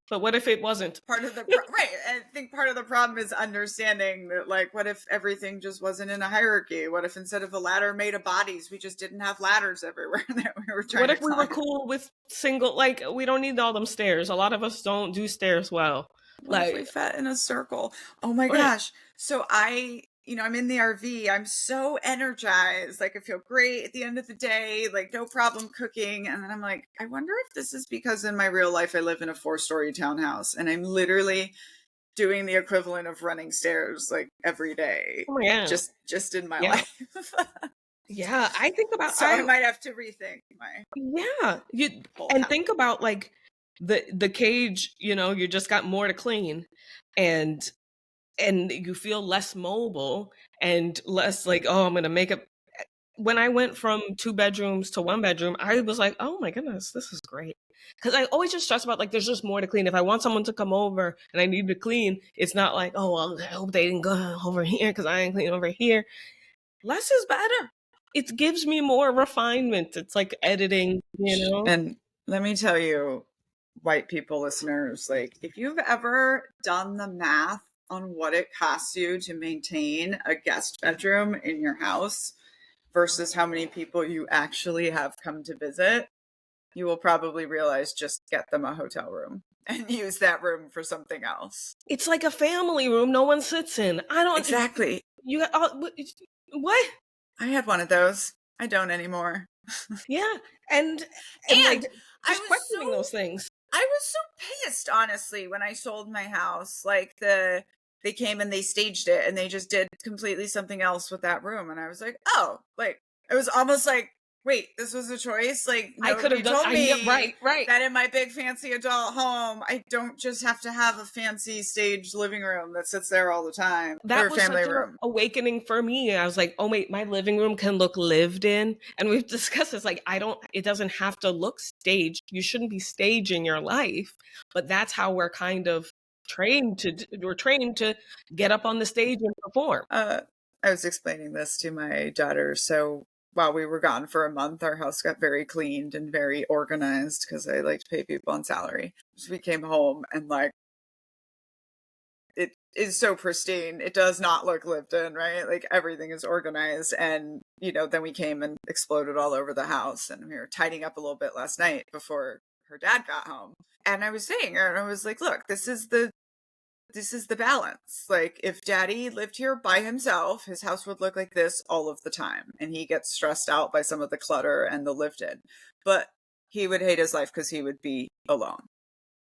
what if it wasn't? Part of the right. I think part of the problem is understanding that, what if everything just wasn't in a hierarchy? What if instead of a ladder made of bodies, we just didn't have ladders everywhere that we were trying What to if we were cool with single, we don't need all them stairs. A lot of us don't do stairs well. What if we fat in a circle? Oh my gosh. So I'm in the RV. I'm so energized. I feel great at the end of the day, no problem cooking. And then I'm like, I wonder if this is because in my real life, I live in a 4-story townhouse and I'm literally doing the equivalent of running stairs every day. Oh my God. Just in my life. Yeah. I think about, so I might have to rethink think about the cage, you just got more to clean and you feel less mobile and less I'm going to make it. When I went from 2 bedrooms to 1 bedroom, I was like, oh my goodness, this is great. Because I always just stress about there's just more to clean. If I want someone to come over and I need to clean, it's not I hope they didn't go over here because I ain't clean over here. Less is better. It gives me more refinement. It's like editing, And let me tell you, white people listeners, if you've ever done the math on what it costs you to maintain a guest bedroom in your house versus how many people you actually have come to visit, you will probably realize just get them a hotel room and use that room for something else. It's like a family room no one sits in. Exactly. You what? I had one of those. I don't anymore. Yeah. And I was questioning those things. I was so pissed, honestly, when I sold my house. They came and they staged it and they just did completely something else with that room. And I was like, oh, it was almost wait, this was a choice? I could have told me right. that in my big fancy adult home, I don't just have to have a fancy staged living room that sits there all the time. That was such an awakening for me. I was like, oh wait, my living room can look lived in. And we've discussed this, it doesn't have to look staged. You shouldn't be staging your life. But that's how we're kind of trained to get up on the stage and perform. I was explaining this to my daughter. So while we were gone for a month, our house got very cleaned and very organized because I like to pay people on salary. So we came home and it is so pristine. It does not look lived in, right? Everything is organized. And, then we came and exploded all over the house. And we were tidying up a little bit last night before her dad got home. And I was saying her, and I was like, look, this is the balance. If daddy lived here by himself, his house would look like this all of the time. And he gets stressed out by some of the clutter and the lived in. But he would hate his life because he would be alone,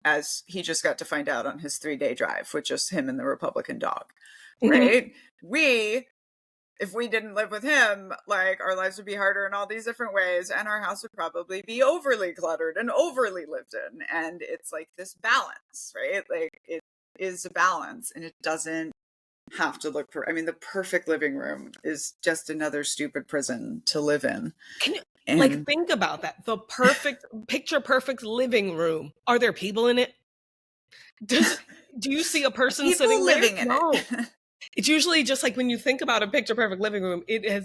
as he just got to find out on his 3-day drive with just him and the Republican dog. Right? If we didn't live with him, our lives would be harder in all these different ways, and our house would probably be overly cluttered and overly lived in. And it's this balance, right? It is a balance, and it doesn't have to look the perfect living room is just another stupid prison to live in. Can you think about that? The perfect picture perfect living room. Are there people in it? Do you see a person sitting living there? No. It's usually just when you think about a picture perfect living room,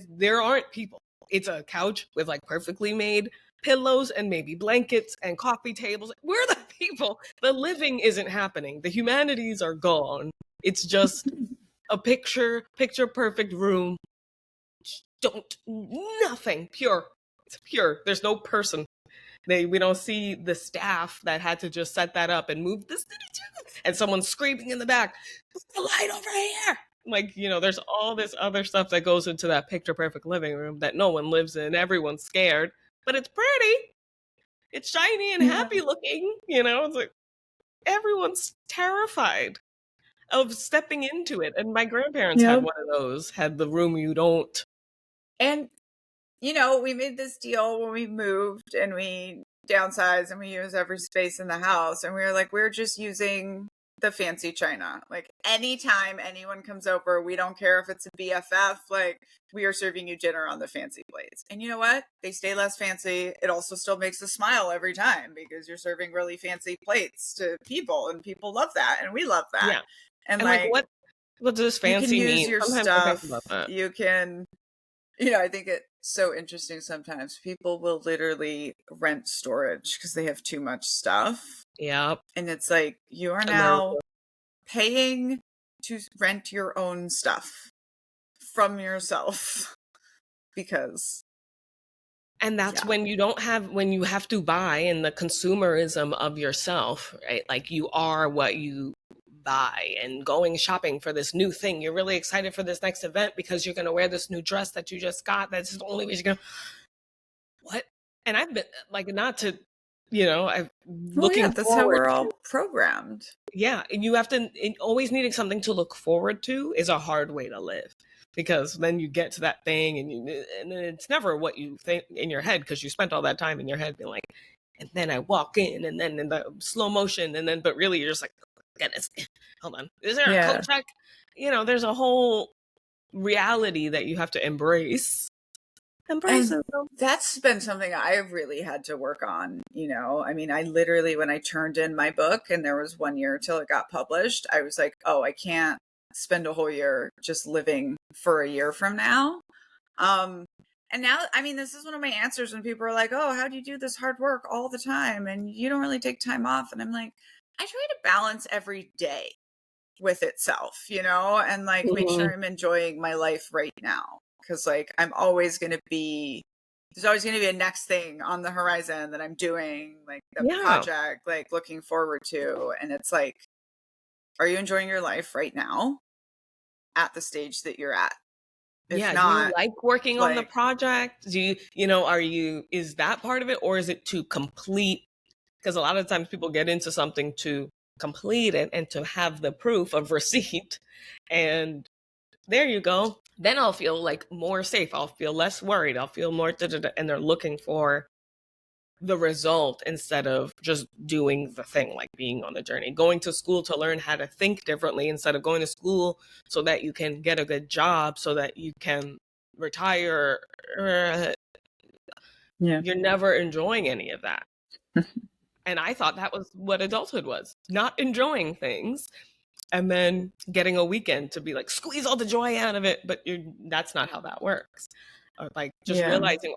there aren't people. It's a couch with perfectly made pillows and maybe blankets and coffee tables. We're the people. The living isn't happening. The humanities are gone. It's just a picture perfect room. Nothing. Pure. It's pure. There's no person. We don't see the staff that had to just set that up and move this and someone screaming in the back, put the light over here. There's all this other stuff that goes into that picture perfect living room that no one lives in. Everyone's scared, but it's pretty. It's shiny and happy looking. It's everyone's terrified of stepping into it. And my grandparents had one of those, had the room you don't. And we made this deal when we moved and we downsized and we use every space in the house. And we were we're just using the fancy china. Anytime anyone comes over, we don't care if it's a BFF, we are serving you dinner on the fancy plates. And you know what? They stay less fancy. It also still makes a smile every time because you're serving really fancy plates to people and people love that. And we love that. Yeah. And what does fancy mean? You can use your stuff. You can, I think so interesting sometimes. People will literally rent storage because they have too much stuff. Yeah. And it's like, you are now paying to rent your own stuff from yourself because. And that's when you don't have, when you have to buy in the consumerism of yourself, right? Like you are what you buy, and going shopping for this new thing. You're really excited for this next event because you're going to wear this new dress that you just got. That's the only way you're going to, what? And I've been like, not to, I'm looking that's forward how we're all programmed. Yeah. And you have to, always needing something to look forward to is a hard way to live, because then you get to that thing and it's never what you think in your head, because you spent all that time in your head being like, and then I walk in and then in the slow motion and then, but really you're just like, oh, goodness, hold on. Is there a coat check? There's a whole reality that you have to embrace. Embrace it. That's been something I've really had to work on. I mean, I literally, when I turned in my book and there was 1 year till it got published, I was like, oh, I can't spend a whole year just living for a year from now. And now, I mean, this is one of my answers when people are like, oh, how do you do this hard work all the time and you don't really take time off? And I'm like, I try to balance every day with itself, and like make sure I'm enjoying my life right now. Cause like there's always going to be a next thing on the horizon that I'm doing, like the project, like looking forward to. And it's like, are you enjoying your life right now at the stage that you're at? If not, do you like working on the project? Do you, is that part of it, or is it to complete? Because a lot of times people get into something to complete it and to have the proof of receipt. And there you go. Then I'll feel like more safe. I'll feel less worried. I'll feel more, and they're looking for the result instead of just doing the thing, like being on the journey, going to school to learn how to think differently instead of going to school so that you can get a good job, so that you can retire. You're never enjoying any of that. And I thought that was what adulthood was, not enjoying things and then getting a weekend to be like, squeeze all the joy out of it. But that's not how that works. Like just realizing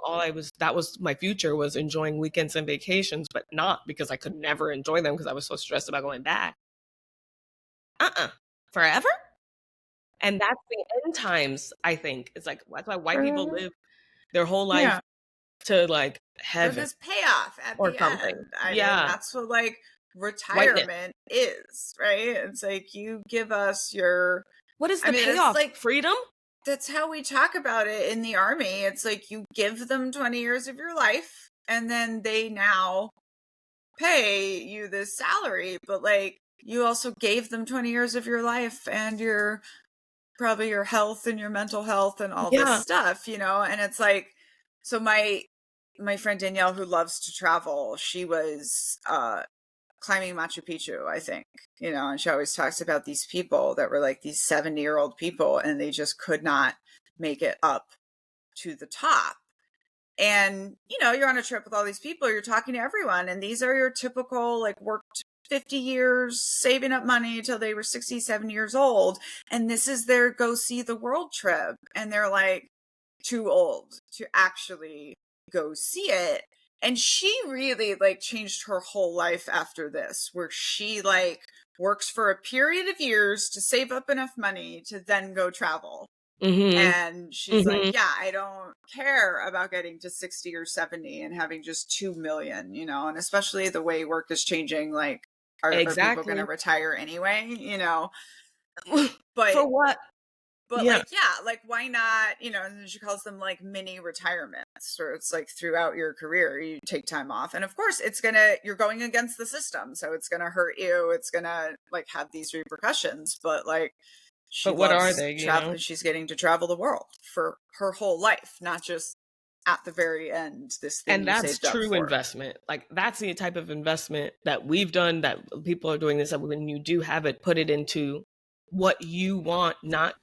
that was my future, was enjoying weekends and vacations, but not because I could never enjoy them because I was so stressed about going back. Forever? And that's the end times, I think. It's like, that's why white people live their whole life to like heaven. For this payoff at or the something. end. I mean, that's what like retirement is, right? It's like, you give us your, what is the payoff? Like freedom? That's how we talk about it in the army. It's like, you give them 20 years of your life and then they now pay you this salary, but like you also gave them 20 years of your life and your probably your health and your mental health and all this stuff, and it's like, so my friend Danielle, who loves to travel, she was climbing Machu Picchu, I think, and she always talks about these people that were like these 70-year-old people and they just could not make it up to the top. And, you're on a trip with all these people, you're talking to everyone, and these are your typical, like, worked 50 years, saving up money till they were 60, 70 years old. And this is their go see the world trip. And they're like too old to actually go see it. And she really like changed her whole life after this, where she like works for a period of years to save up enough money to then go travel. And she's like, yeah, I don't care about getting to 60 or 70 and having just 2 million, and especially the way work is changing, like, are people going to retire anyway, But for what? But like, like, why not, and she calls them like mini retirements, or it's like throughout your career, you take time off. And of course you're going against the system. So it's going to hurt you. It's going to like have these repercussions, but like, what are they? She's getting to travel the world for her whole life, not just at the very end. This thing, and that's true investment. Like that's the type of investment that we've done. That people are doing this. That when you do have it, put it into what you want, not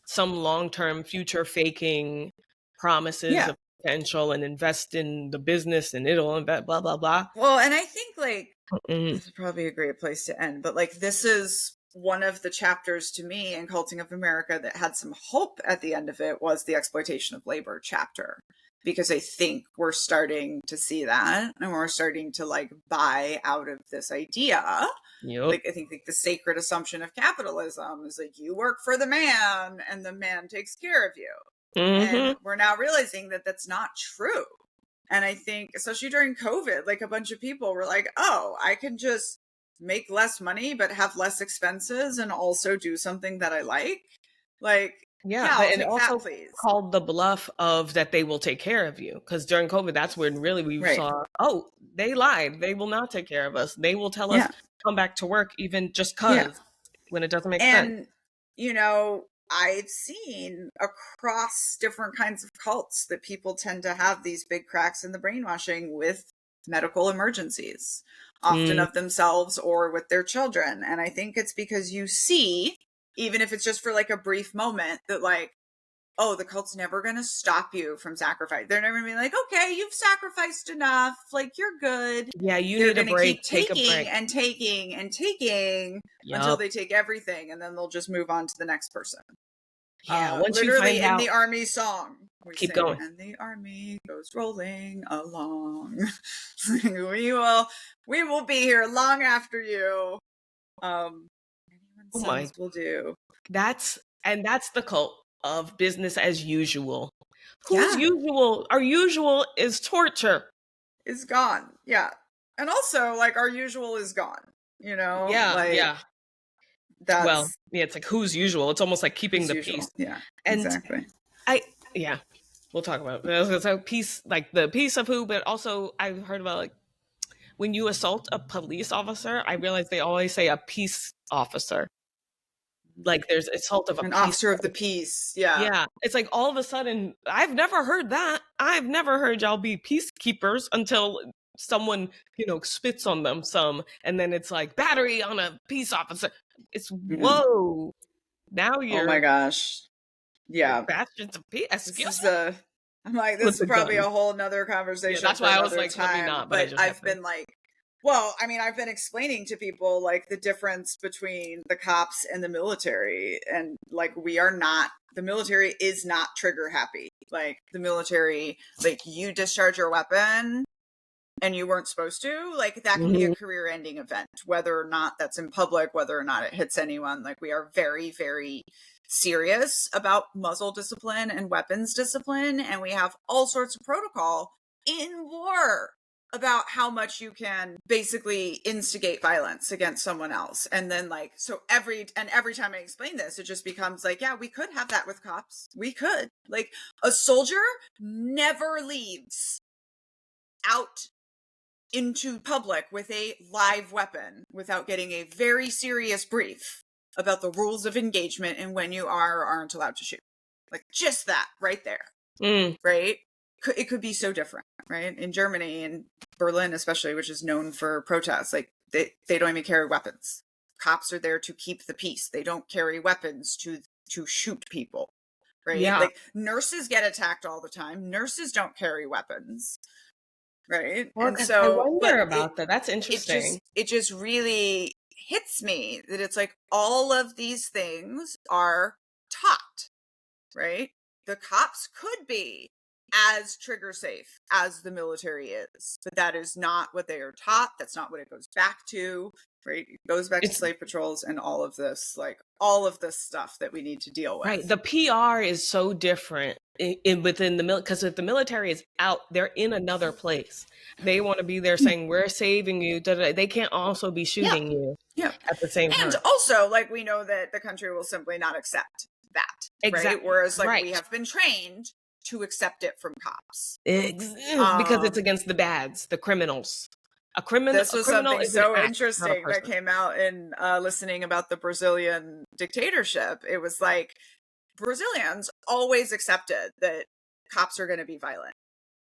some long-term future faking promises of potential, and invest in the business and it'll invest. Blah blah blah. Well, and I think like this is probably a great place to end. But like this is one of the chapters to me in Culting of America that had some hope at the end of it was the exploitation of labor chapter, because I think we're starting to see that, and we're starting to like buy out of this idea. Yep. Like, I think like the sacred assumption of capitalism is like, you work for the man and the man takes care of you. And we're now realizing that that's not true. And I think, especially during COVID, like a bunch of people were like, oh, I can just make less money, but have less expenses and also do something that I like. Like, yeah, but I'll it take also that, please. called the bluff of that they will take care of you. Because during COVID, that's when really we saw, oh, they lied. They will not take care of us. They will tell us come back to work even just because when it doesn't make sense. And, you know, I've seen across different kinds of cults that people tend to have these big cracks in the brainwashing with medical emergencies, often of themselves or with their children. And I think it's because you see, even if it's just for like a brief moment, that like, oh, the cult's never going to stop you from sacrifice. They're never going to be like, okay, you've sacrificed enough. Like, you're good. Yeah, They're need a break. Keep Take a break. and taking and taking until they take everything. And then they'll just move on to the next person. Yeah, once literally you find in the army song, we keep sing, going. and the army goes rolling along. we will be here long after you. Sons will do. That's the cult of business as usual. Who's usual? Our usual is torture. Is gone. Yeah. And also, like, our usual is gone. You know? Yeah, like, yeah. That's it's like who's usual. It's almost like keeping the peace. Yeah, and exactly. We'll talk about it. So peace, like the peace of who, but also I've heard about like when you assault a police officer, I realize they always say a peace officer. Like there's assault of an officer of the peace. Yeah. It's like all of a sudden, I've never heard that. I've never heard y'all be peacekeepers until someone, spits on them some. And then it's like battery on a peace officer. It's whoa. Now you're. Oh my gosh. Yeah. Bastions of peace. I'm like, this is probably a whole nother conversation. That's why I was like, time, let me not. But I've been like, well, I mean, I've been explaining to people like the difference between the cops and the military. And like, the military is not trigger happy. Like the military, like you discharge your weapon and you weren't supposed to, like that can be a career ending event, whether or not that's in public, whether or not it hits anyone. Like we are very, very serious about muzzle discipline and weapons discipline. And we have all sorts of protocol in war about how much you can basically instigate violence against someone else. And then like, so every time I explain this, it just becomes like, yeah, we could have that with cops. We could. Like a soldier never leaves out into public with a live weapon without getting a very serious brief about the rules of engagement and when you are or aren't allowed to shoot. Like just that right there. Right? It could be so different, right? In Germany and Berlin especially, which is known for protests, like they don't even carry weapons. Cops are there to keep the peace. They don't carry weapons to shoot people, right? Yeah. Like nurses get attacked all the time. Nurses don't carry weapons, right? Well, and so I wonder about that. That's interesting. It just really hits me that it's like all of these things are taught, right? The cops could be as trigger safe as the military is, but that is not what they are taught. That's not what it goes back to, right? It goes back to slave patrols and all of this, like all of this stuff that we need to deal with. Right. The PR is so different within the military, because if the military is out, they're in another place. They want to be there saying, we're saving you. They can't also be shooting you at the same time. And also, like, we know that the country will simply not accept that, right? Whereas, like, we have been trained to accept it from cops. Because it's against the bads, the criminals. This was something so interesting that came out in listening about the Brazilian dictatorship. It was like Brazilians always accepted that cops are going to be violent,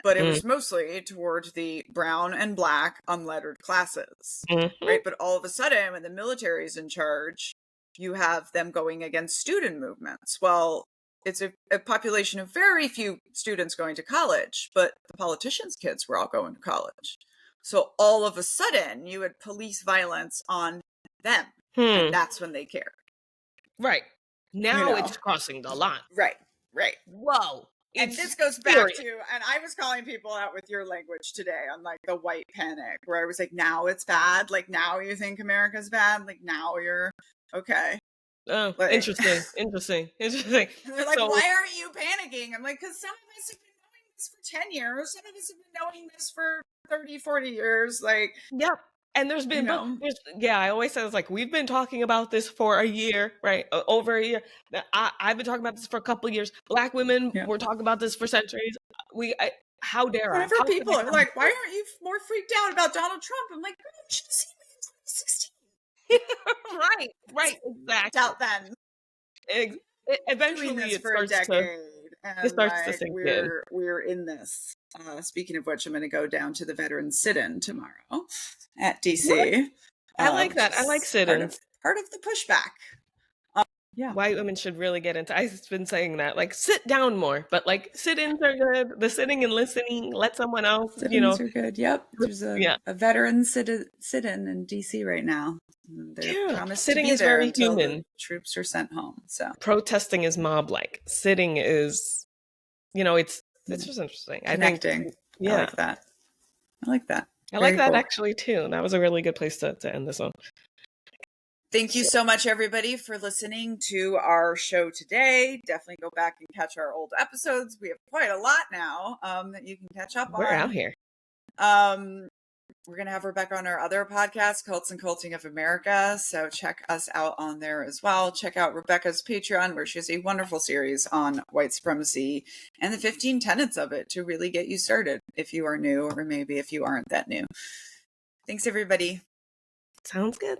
but it was mostly toward the brown and black unlettered classes, right? But all of a sudden, when the military is in charge, you have them going against student movements. Well, it's a population of very few students going to college, but the politicians' kids were all going to college. So all of a sudden, you had police violence on them. And that's when they care. Right. Now it's crossing the line. Right. Whoa. And this goes back to, and I was calling people out with your language today on like the white panic, where I was like, now it's bad. Like now you think America's bad. Like now you're okay. Oh, like, interesting. And they're like, why aren't you panicking? I'm like, because some of us have been knowing this for 10 years. Some of us have been knowing this for 30, 40 years. Like, yep. And there's been, I always say it's like, we've been talking about this for a year, right? Over a year. I've been talking about this for a couple of years. Black women were talking about this for centuries. How dare I? Whenever people are like, why aren't you more freaked out about Donald Trump? I'm like, girl, you should have seen me in 2016. Right, exactly. Out then. Eventually it starts to sink in. We're in this. Speaking of which, I'm going to go down to the veteran sit-in tomorrow at DC. I like that. I like sit-ins. Part of the pushback. White women should really get into. I've been saying that, like, sit down more, but like sit-ins are good. The sitting and listening, let someone else. Sit-ins are good. Yep, there's a veteran sit-in in DC right now. They're promised sitting to be is there very until human. The troops are sent home. So protesting is mob-like. Sitting is, it's just interesting. Connecting. I think. I like that. I like that. I like that actually too. That was a really good place to end this one. Thank you so much, everybody, for listening to our show today. Definitely go back and catch our old episodes. We have quite a lot now that you can catch up on. We're out here. We're going to have Rebecca on our other podcast, Cults and Culting of America. So check us out on there as well. Check out Rebecca's Patreon, where she has a wonderful series on white supremacy and the 15 tenets of it to really get you started if you are new, or maybe if you aren't that new. Thanks, everybody. Sounds good.